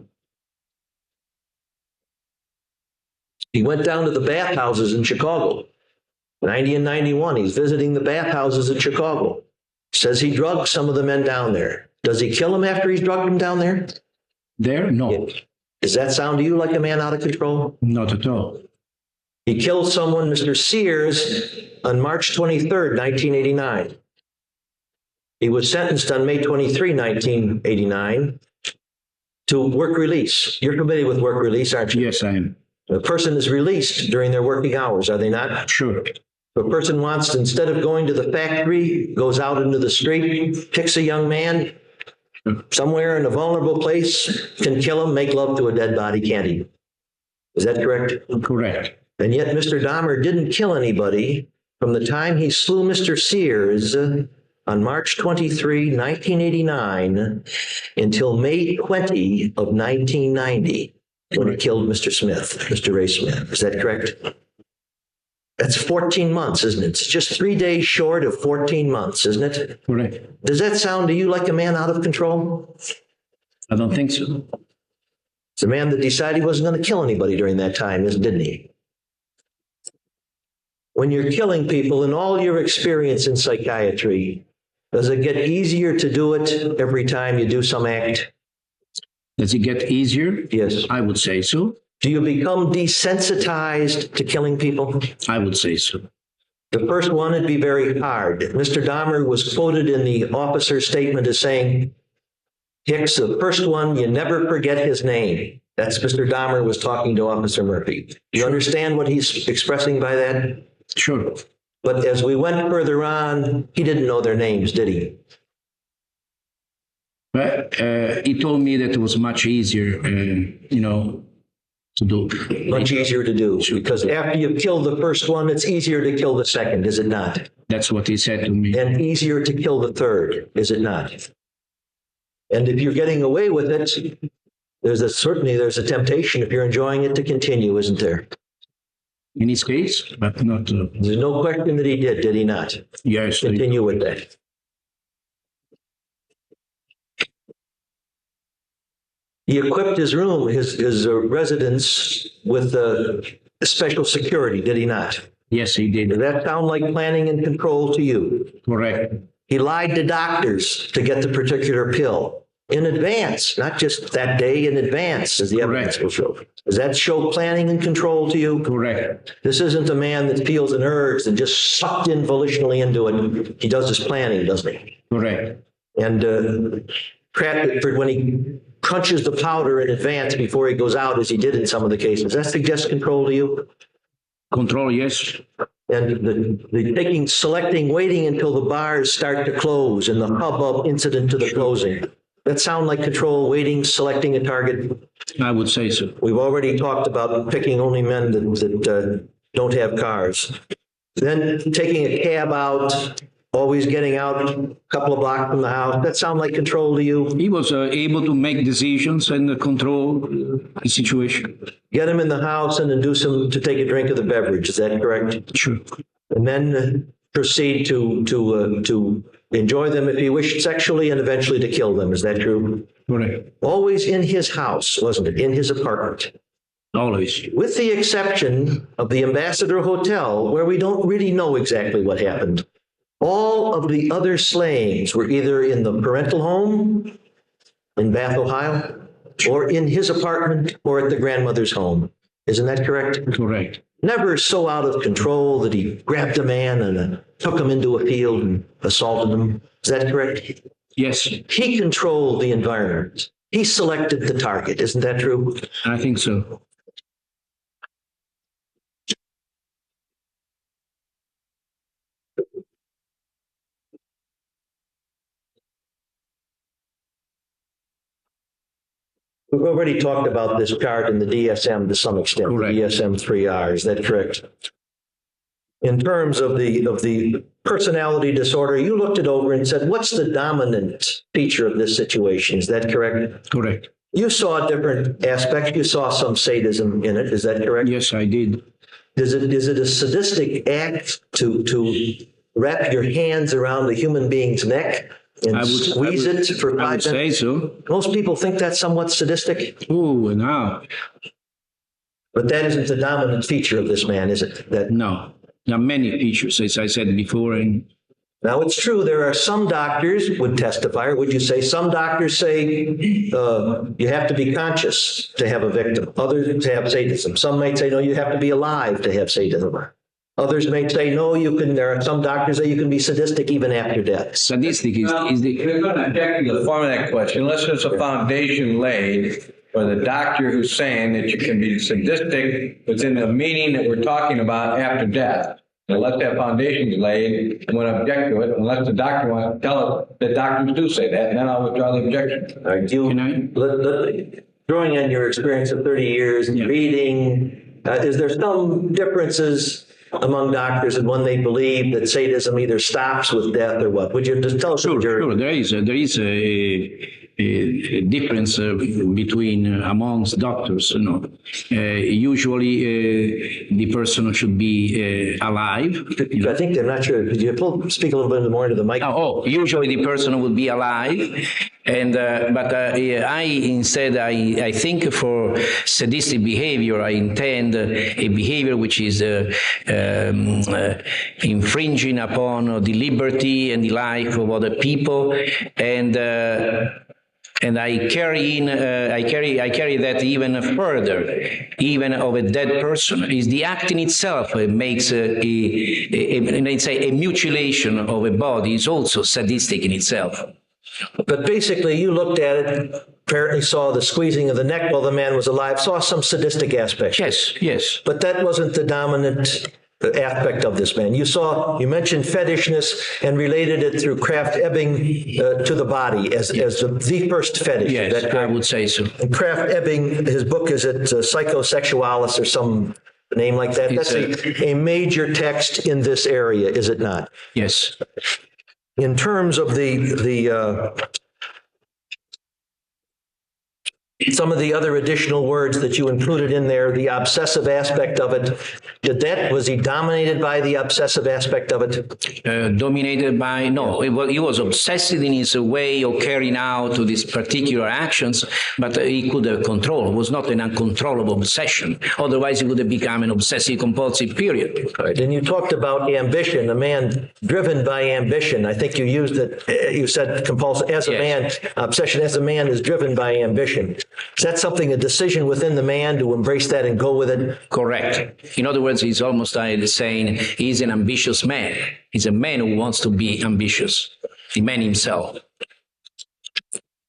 He went down to the bathhouses in Chicago. 90 and 91, he's visiting the bathhouses in Chicago. Says he drugged some of the men down there. Does he kill them after he's drugged them down there? There? No. Does that sound to you like a man out of control? Not at all. He killed someone, Mr. Sears, on March 23rd, 1989. He was sentenced on May 23, 1989, to work release. You're familiar with work release, aren't you? Yes, I am. A person is released during their working hours, are they not? Sure. If a person wants to, instead of going to the factory, goes out into the street, picks a young man somewhere in a vulnerable place, can kill him, make love to a dead body, can't he? Is that correct? Correct. And yet Mr. Dahmer didn't kill anybody from the time he slew Mr. Sears on March 23, 1989, until May 20 of 1990, when he killed Mr. Smith, Mr. Ray Smith. Is that correct? That's 14 months, isn't it? It's just 3 days short of 14 months, isn't it? Correct. Does that sound to you like a man out of control? I don't think so. It's a man that decided he wasn't going to kill anybody during that time, didn't he? When you're killing people, in all your experience in psychiatry, does it get easier to do it every time you do some act? Does it get easier? Yes. I would say so. Do you become desensitized to killing people? I would say so. The first one would be very hard. Mr. Dahmer was quoted in the officer's statement as saying, Hicks, the first one, you never forget his name. That's Mr. Dahmer was talking to Officer Murphy. Do you understand what he's expressing by that? Sure. But as we went further on, he didn't know their names, did he? But he told me that it was much easier, to do. Much easier to do, because after you kill the first one, it's easier to kill the second, is it not? That's what he said to me. And easier to kill the third, is it not? And if you're getting away with it, there's a temptation, if you're enjoying it, to continue, isn't there? In his case, but not. There's no question that he did he not? Yes. Continue with that. He equipped his room, his residence, with special security, did he not? Yes, he Does did. that sound like planning and control to you? Correct. He lied to doctors to get the particular pill in advance, not just that day, in advance, as the evidence will show. Does that show planning and control to you? Correct. This isn't a man that feels an urge and just sucked in volitionally into it. He does his planning, doesn't he? Correct. And when he crunches the powder in advance before he goes out, as he did in some of the cases, that suggests control to you? Control, yes. And the selecting, waiting until the bars start to close and the hubbub incident to the closing. That sound like control, waiting, selecting a target? I would say so. We've already talked about picking only men that don't have cars. Then taking a cab out, always getting out a couple of blocks from the house. That sound like control to you? He was able to make decisions and control the situation. Get him in the house and induce him to take a drink of the beverage. Is that correct? Sure. And then proceed to enjoy them if he wished sexually and eventually to kill them. Is that true? Correct. Always in his house, wasn't it? In his apartment. Always. With the exception of the Ambassador Hotel, where we don't really know exactly what happened. All of the other slayings were either in the parental home in Bath, Ohio, or in his apartment or at the grandmother's home. Isn't that correct? Correct. Never so out of control that he grabbed a man and took him into a field and assaulted him. Is that correct? Yes, He controlled the environment. He selected the target. Isn't that true? I think so. We've already talked about this chart in the DSM to some extent, Correct. the DSM-3R. Is that correct? In terms of the personality disorder, you looked it over and said, what's the dominant feature of this situation? Is that correct? Correct. You saw different aspects. You saw some sadism in it. Is that correct? Yes, I did. Is it a sadistic act to wrap your hands around a human being's neck and squeeze it for I 5 would say minutes? so. Most people think that's somewhat sadistic, Oh, now. but that isn't the dominant feature of this man, is it? That No. There are many features, as I said before, and now, it's true, there are some doctors would testify, or would you say, some doctors say you have to be conscious to have a victim. Others have sadism. Some might say, no, you have to be alive to have sadism. Others may say, no, there are some doctors that you can be sadistic even after death. sadistic Now, is the... if you're going to object to the form of that question, unless there's a foundation laid for the doctor who's saying that you can be sadistic within the meaning that we're talking about after death. Unless that foundation is laid, I'm going to object to it, unless the doctor wants to tell us that doctors do say that, and then I'll withdraw the objection. All right, drawing on your experience of 30 years in reading, is there some differences among doctors and when they believe that sadism either stops with death or what? Would you just tell us? Sure. There is a difference between amongst doctors. Usually, the person should be alive. I think they're not sure. Could you speak a little bit more into the mic? Usually the person would be alive, and I think for sadistic behavior, I intend a behavior which is infringing upon the liberty and the life of other people, and I carry that even further, even of a dead person. Is the act in itself makes a mutilation of a body is also sadistic in itself. But basically, you looked at it, apparently saw the squeezing of the neck while the man was alive, saw some sadistic aspects. Yes. But that wasn't the dominant aspect of this man. You mentioned fetishness and related it through Kraft-Ebing to the body as the first fetish. Yes, I would say so. And Kraft-Ebing, his book, is it Psychosexualis or some name like that? That's a major text in this area, is it not? Yes. In some of the other additional words that you included in there, the obsessive aspect of it, was he dominated by the obsessive aspect of it? Dominated by, no, he was obsessive in his way of carrying out these particular actions, but he could have control. It was not an uncontrollable obsession. Otherwise, it would have become an obsessive compulsive period. Right. And you talked about ambition, a man driven by ambition. I think you used it, you said compulsive, as a man, obsession as a man is driven by ambition. Is that something, a decision within the man to embrace that and go with it? Correct. In other words, he's almost like saying he's an ambitious man. He's a man who wants to be ambitious, the man himself.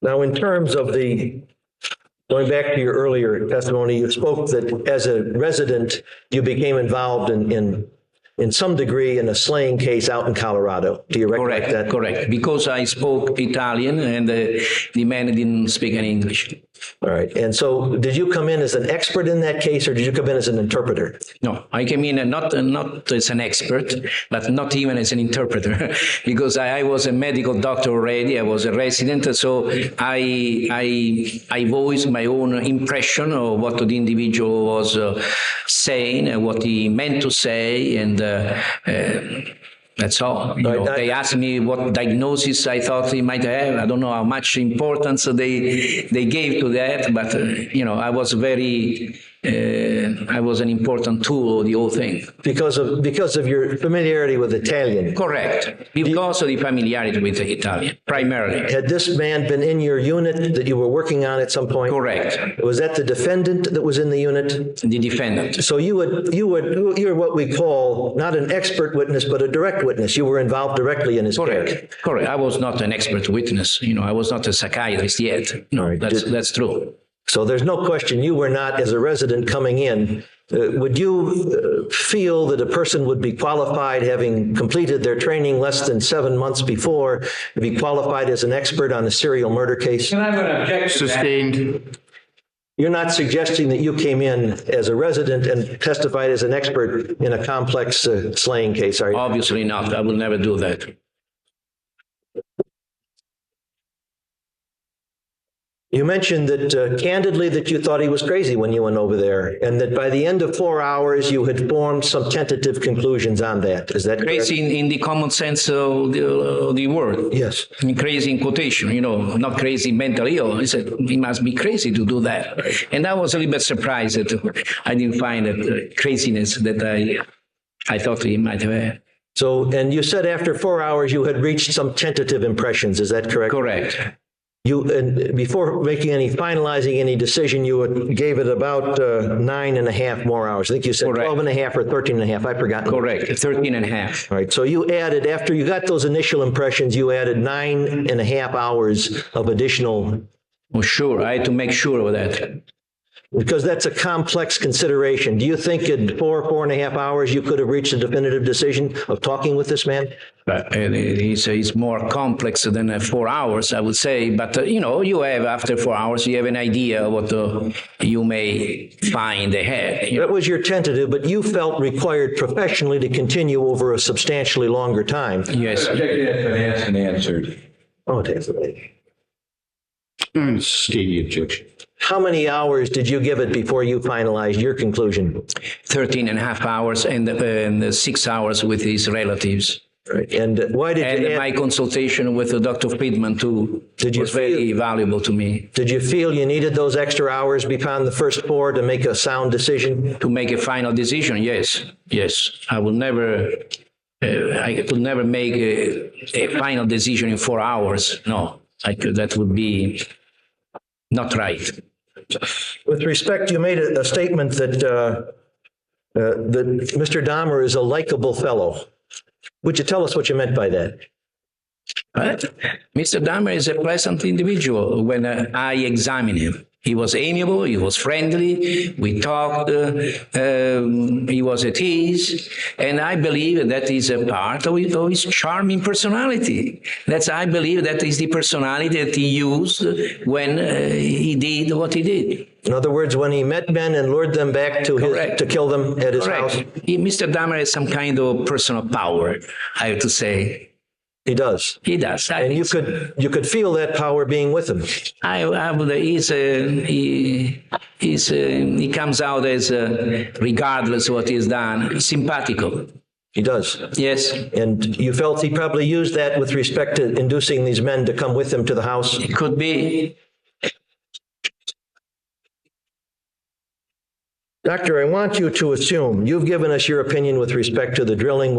Now, in terms of going back to your earlier testimony, you spoke that as a resident, you became involved in some degree in a slaying case out in Colorado. Do you recollect that? Correct. Because I spoke Italian and the man didn't speak any English. All right. And so did you come in as an expert in that case, or did you come in as an interpreter? No, I came in not as an expert, but not even as an interpreter, because I was a medical doctor already. I was a resident, so I voiced my own impression of what the individual was saying and what he meant to say, and that's all. They asked me what diagnosis I thought he might have. I don't know how much importance they gave to that, but I was I was an important tool of the whole thing. Because of your familiarity with Italian. Correct. Because of the familiarity with the Italian, primarily. Had this man been in your unit that you were working on at some point? Correct. Was that the defendant that was in the unit? The defendant. So you're what we call not an expert witness, but a direct witness. You were involved directly in his care. Correct. I was not an expert witness. I was not a psychiatrist yet. No, right. That's true. So there's no question you were not, as a resident coming in. Would you feel that a person would be qualified, having completed their training less than 7 months before, to be qualified as an expert on a serial murder case? Can I have an objection? Sustained. You're not suggesting that you came in as a resident and testified as an expert in a complex slaying case, are you? Obviously not. I will never do that. You mentioned that candidly that you thought he was crazy when you went over there, and that by the end of 4 hours you had formed some tentative conclusions on that. Is that crazy correct? in the common sense of the word? Yes. I mean, crazy in quotation, not crazy mentally ill. He said he must be crazy to do that. And I was a little bit surprised that I didn't find that craziness that I thought he might have had. So, and you said after 4 hours you had reached some tentative impressions. Is that correct? Correct. And before making finalizing any decision, you gave it about 9.5 more hours. I think you said 12.5 or 13.5. I forgot. Correct. 13.5. All right. So you added, after you got those initial impressions, you added 9.5 hours of additional. Well, sure. I had to make sure of that. Because that's a complex consideration. Do you think in 4.5 hours you could have reached a definitive decision of talking with this man? It's more complex than 4 hours, I would say. But, you have, after 4 hours, you have an idea of what you may find ahead. That was your tentative, but you felt required professionally to continue over a substantially longer time. Yes. Objection has been asked and answered. Oh, definitely. State the objection. How many hours did you give it before you finalized your conclusion? 13.5 hours and 6 hours with his relatives. Right. And why did you my consultation with Dr. Friedman, too, was very valuable to me. Did you feel you needed those extra hours beyond the first 4 to make a sound decision? To make a final decision, yes. Yes. I could never make a final decision in 4 hours. No, that would be not right. With respect, you made a statement that Mr. Dahmer is a likable fellow. Would you tell us what you meant by that? But Mr. Dahmer is a pleasant individual when I examine him. He was amiable, he was friendly, we talked, he was at ease, and I believe that is a part of his charming personality. I believe that is the personality that he used when he did what he did. In other words, when he met men and lured them back to kill them at his house? Mr. Dahmer has some kind of personal power, I have to say. He does. He does. And you could feel that power being with him. I would, he comes out as, regardless of what he's done, simpatico. He does. Yes. And you felt he probably used that with respect to inducing these men to come with him to the house? It could be. Doctor, I want you to assume, you've given us your opinion with respect to the drilling,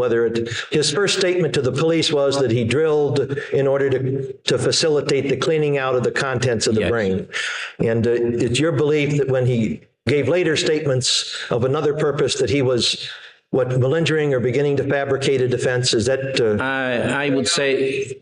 his first statement to the police was that he drilled in order to facilitate the cleaning out of the contents of the brain. And it's your belief that when he gave later statements of another purpose that he was, malingering or beginning to fabricate a defense? Is that... I would say,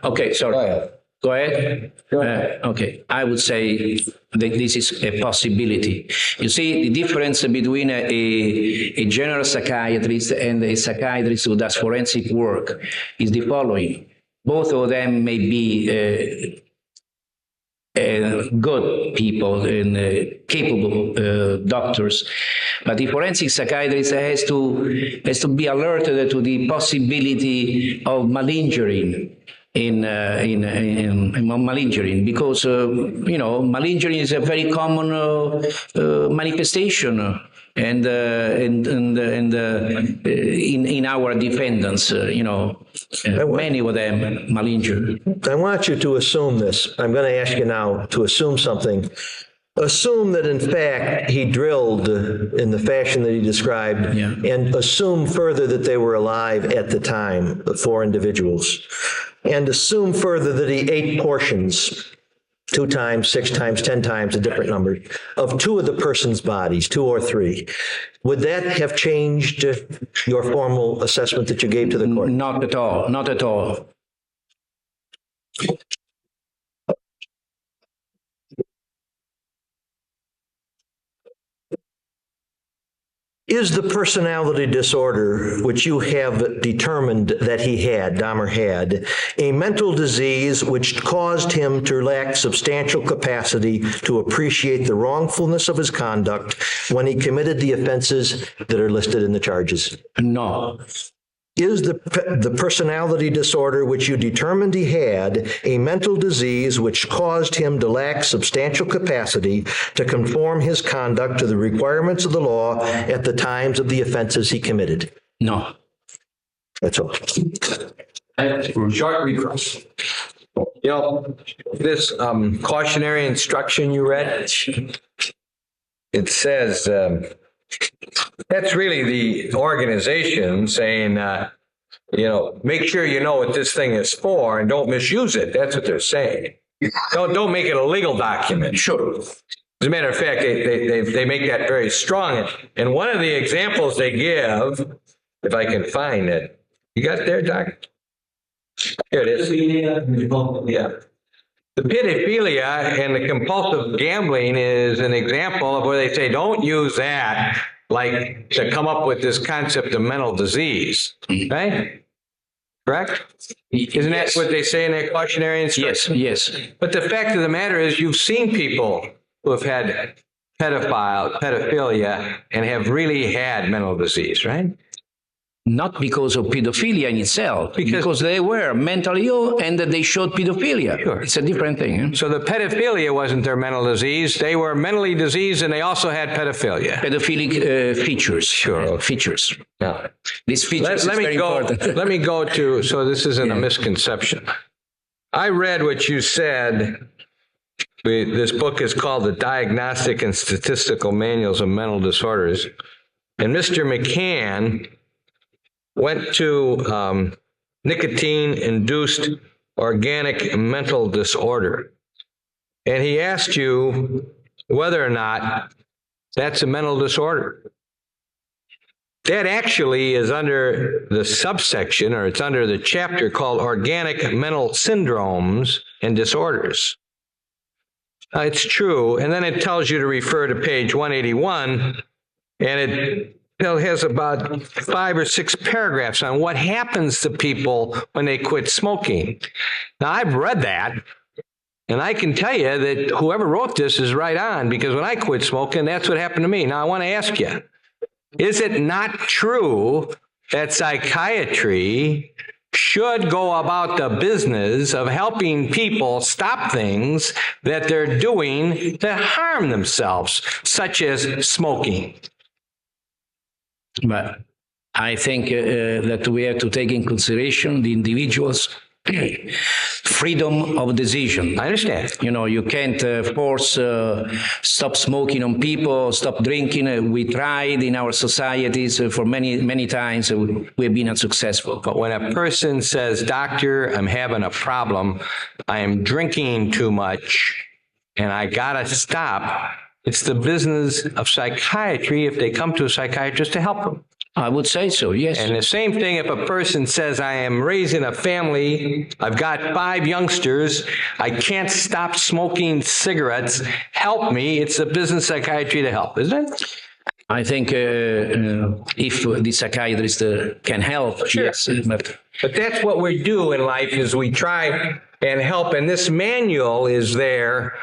okay, sorry. Go ahead. Okay, I would say that this is a possibility. You see, the difference between a general psychiatrist and a psychiatrist who does forensic work is the following. Both of them may be good people and capable doctors, but the forensic psychiatrist has to be alerted to the possibility of malingering. In malingering, because malingering is a very common manifestation, and in our defendants, many of them malingered. I want you to assume this. I'm going to ask you now to assume something. Assume that, in fact, he drilled in the fashion that he described, and assume further that they were alive at the time, the 4 individuals. And assume further that he ate portions, 2 times, 6 times, 10 times, a different number, of 2 of the person's bodies, 2 or 3. Would that have changed your formal assessment that you gave to the court? Not at all. Not at all. Is the personality disorder, which you have determined that Dahmer had, a mental disease which caused him to lack substantial capacity to appreciate the wrongfulness of his conduct when he committed the offenses that are listed in the charges? No. Is the personality disorder which you determined he had a mental disease which caused him to lack substantial capacity to conform his conduct to the requirements of the law at the times of the offenses he committed? No. That's all. Short recross. This cautionary instruction you read, it says... that's really the organization saying, make sure you know what this thing is for and don't misuse it. That's what they're saying. Don't make it a legal document. Sure. As a matter of fact, they make that very strong. And one of the examples they give, if I can find it, you got it there, Doc? Here it is. Yeah. The pedophilia and the compulsive gambling is an example of where they say, don't use that like to come up with this concept of mental disease, right? Correct? Isn't that what they say in their cautionary instruction? Yes. But the fact of the matter is you've seen people who have had pedophilia and have really had mental disease, right? Not because of pedophilia in itself, because they were mentally ill and they showed pedophilia. Sure. It's a different thing. Eh? So the pedophilia wasn't their mental disease. They were mentally diseased and they also had pedophilia. Pedophilic features. Sure. Features. No. These features is very important. Let me go to, so this isn't a misconception. I read what you said. This book is called The Diagnostic and Statistical Manuals of Mental Disorders. And Mr. McCann went to nicotine-induced organic mental disorder. And he asked you whether or not that's a mental disorder. That actually is under the subsection, or it's under the chapter called Organic Mental Syndromes and Disorders. It's true. And then it tells you to refer to page 181, and it has about 5 or 6 paragraphs on what happens to people when they quit smoking. Now, I've read that, and I can tell you that whoever wrote this is right on, because when I quit smoking, that's what happened to me. Now, I want to ask you, is it not true that psychiatry should go about the business of helping people stop things that they're doing to harm themselves, such as smoking. But I think that we have to take in consideration the individual's freedom of decision. I understand. You know, you can't force stop smoking on people, stop drinking. We tried in our societies for many times. We've been unsuccessful. But when a person says, doctor, I'm having a problem, I am drinking too much, and I gotta stop, it's the business of psychiatry if they come to a psychiatrist to help them. I would say so, yes. And the same thing if a person says, I am raising a family, I've got 5 youngsters, I can't stop smoking cigarettes, help me. It's the business of psychiatry to help, isn't it? I think if the psychiatrist can help, Sure. yes. But that's what we do in life, is we try and help. And this manual is there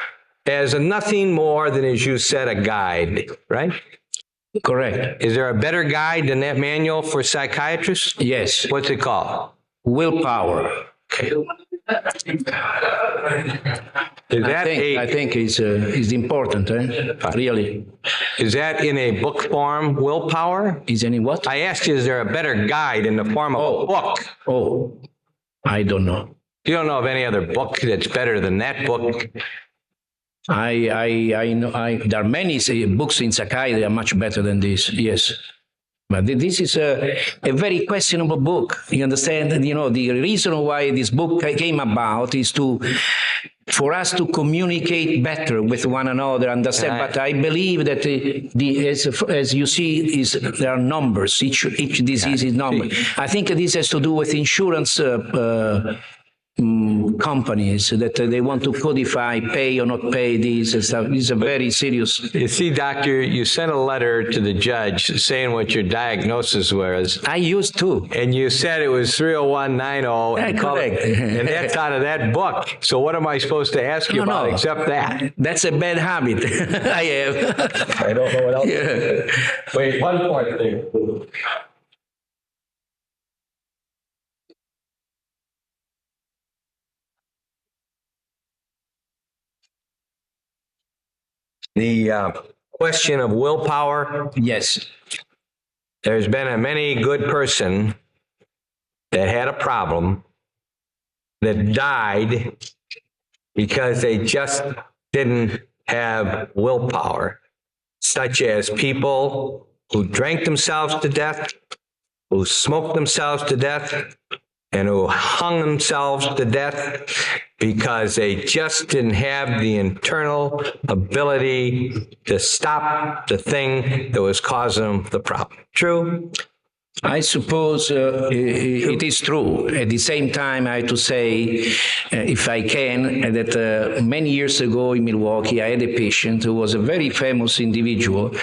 as nothing more than, as you said, a guide, right? correct. Is there a better guide than that manual for psychiatrists? Yes. What's it called? Willpower. Is that I think it's important, really. Is that in a book form, Willpower? Is any what? I asked you, is there a better guide in the form of a book? Oh, I don't know. You don't know of any other book that's better than that book? I know there are many books in psychiatry are much better than this. Yes, but this is a very questionable book. You understand? You know, the reason why this book came about is for us to communicate better with one another. Understand? But I believe that as you see, there are numbers. Each disease is number. I think this has to do with insurance. Companies that they want to codify, pay or not pay these and stuff. This is a very serious. You see, doctor, you sent a letter to the judge saying what your diagnosis was. I used to. And you said it was 30190. Correct. And that's out of that book. So what am I supposed to ask you about except that? That's a bad habit. I have. I don't know what else. Yeah. Wait, one more thing. The question of willpower. Yes. There's been a many good person that had a problem that died because they just didn't have willpower, such as people who drank themselves to death, who smoked themselves to death, and who hung themselves to death because they just didn't have the internal ability to stop the thing that was causing them the problem. True? I suppose it is true. At the same time, I have to say, if I can, that many years ago in Milwaukee, I had a patient who was a very famous individual,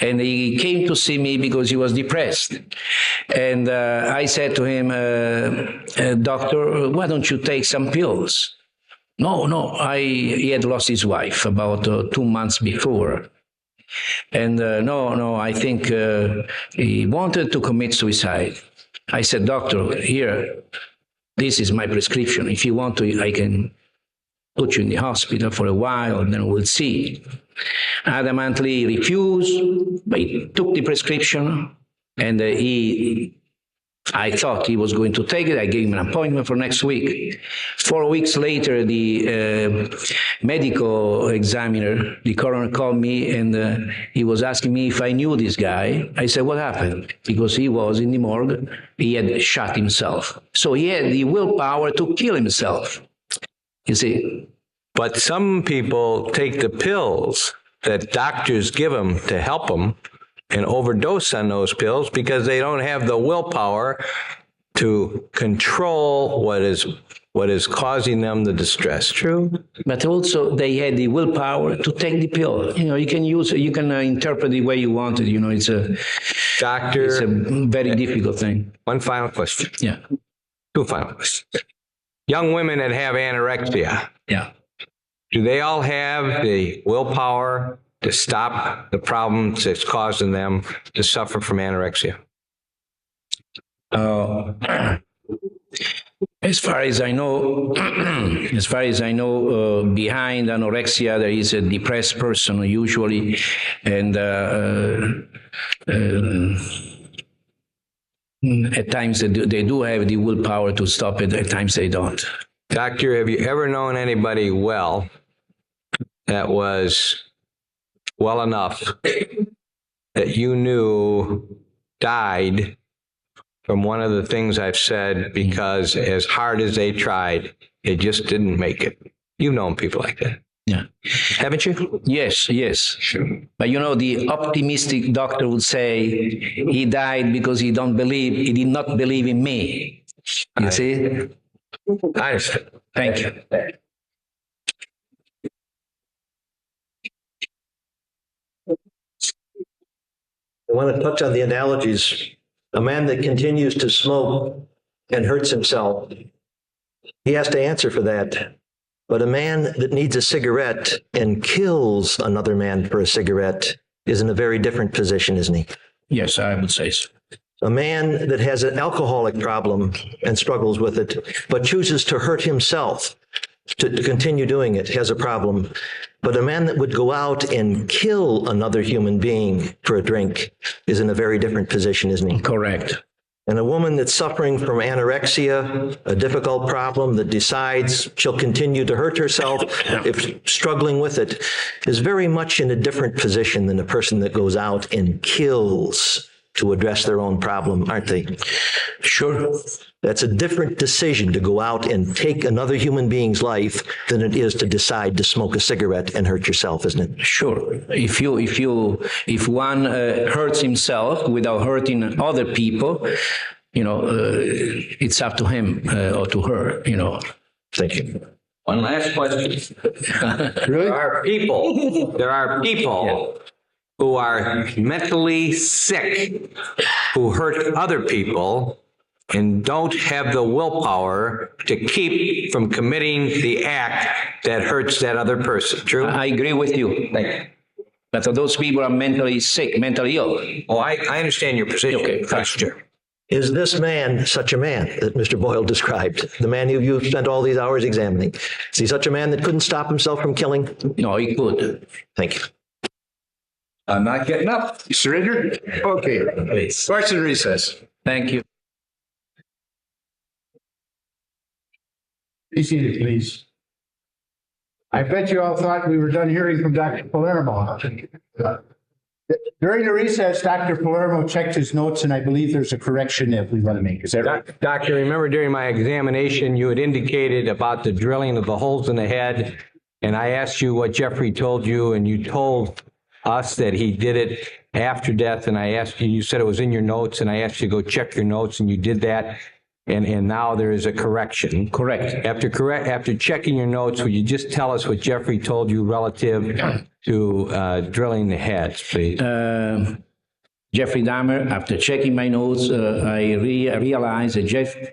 and he came to see me because he was depressed. And I said to him, doctor, why don't you take some pills? No, he had lost his wife about 2 months before. And no, I think he wanted to commit suicide. I said, doctor, here, this is my prescription. If you want to, I can put you in the hospital for a while, and then we'll see. Adamantly refused, but he took the prescription, and I thought he was going to take it. I gave him an appointment for next week. 4 weeks later, the medical examiner, the coroner, called me, and he was asking me if I knew this guy. I said, what happened? Because he was in the morgue. He had shot himself. So he had the willpower to kill himself. You see? But some people take the pills that doctors give them to help them and overdose on those pills because they don't have the willpower to control what is causing them the distress. True? But also they had the willpower to take the pill. You know, you can interpret the way you want it. You know, it's a very difficult thing. One final question. Yeah. 2 final questions. Young women that have anorexia. Yeah. Do they all have the willpower to stop the problems that's causing them to suffer from anorexia? As far as I know, behind anorexia there is a depressed person usually, and at times they do have the willpower to stop it. At times they don't. Doctor, have you ever known anybody well that was well enough that you knew died from one of the things I've said because as hard as they tried, they just didn't make it? You've known people like that. Yeah. Haven't you? Yes. Sure. But the optimistic doctor would say he died because he did not believe in me. You see? I understand. Thank you. I want to touch on the analogies. A man that continues to smoke and hurts himself, he has to answer for that. But a man that needs a cigarette and kills another man for a cigarette is in a very different position, isn't he? Yes, I would say so. A man that has an alcoholic problem and struggles with it, but chooses to hurt himself to continue doing it, has a problem. But a man that would go out and kill another human being for a drink is in a very different position, isn't he? Correct. And a woman that's suffering from anorexia, a difficult problem, that decides she'll continue to hurt herself if struggling with it, is very much in a different position than a person that goes out and kills to address their own problem, aren't they? Sure. That's a different decision to go out and take another human being's life than it is to decide to smoke a cigarette and hurt yourself, isn't it? Sure. If one hurts himself without hurting other people, it's up to him or to her. Thank you. One last question. Really? There are people who are mentally sick, who hurt other people, and don't have the willpower to keep from committing the act that hurts that other person. True? I agree with you. Thank you. But those people are mentally sick, mentally ill. Oh, I understand your position. Okay, That's true. Is this man such a man that Mr. Boyle described? The man who you spent all these hours examining. Is he such a man that couldn't stop himself from killing? No, he could. Thank you. I'm not getting up. You surrender? Okay. Please. Court's in recess. Thank you. Be seated, please. I bet you all thought we were done hearing from Dr. Palermo. During the recess, Dr. Palermo checked his notes, and I believe there's a correction that we want to make. Is that right? Doctor, remember during my examination, you had indicated about the drilling of the holes in the head, and I asked you what Jeffrey told you, and you told us that he did it after death, and I asked you, you said it was in your notes, and I asked you to go check your notes, and you did that, and now there is a correction. Correct. After checking your notes, would you just tell us what Jeffrey told you relative to drilling the heads, please? Jeffrey Dahmer, after checking my notes, I realized that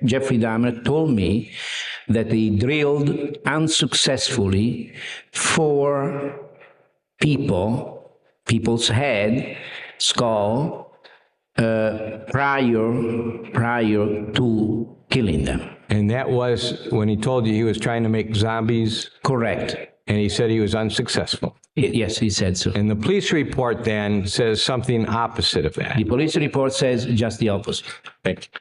Jeffrey Dahmer told me that he drilled unsuccessfully 4 people's head, skull, prior to killing them. And that was when he told you he was trying to make zombies? Correct. And he said he was unsuccessful. Yes, he said so. And the police report then says something opposite of that. The police report says just the opposite. Thank you.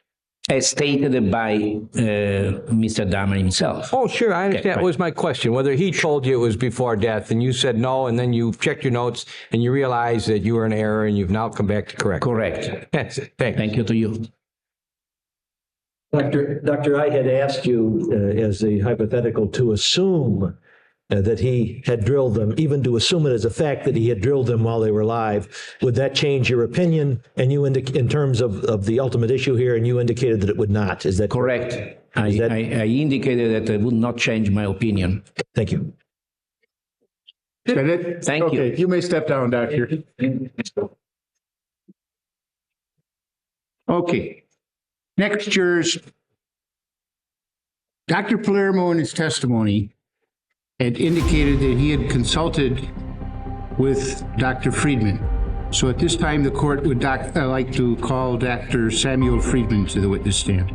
As stated by Mr. Dahmer himself. Oh, sure. I understand. Okay, right. That was my question. Whether he told you it was before death and you said no, and then you checked your notes and you realized that you were in error and you've now come back to correct. Correct. That's it. Thanks. Thank you to you. Doctor, I had asked you as a hypothetical to assume that he had drilled them, even to assume it as a fact that he had drilled them while they were alive. Would that change your opinion? And you in terms of the ultimate issue here, and you indicated that it would not. Is that correct? I indicated that it would not change my opinion. Thank you. Is that it? Thank you. Okay, you may step down, Doctor. Okay. Next, jurors. Dr. Palermo in his testimony had indicated that he had consulted with Dr. Friedman. So at this time, the court would like to call Dr. Samuel Friedman to the witness stand.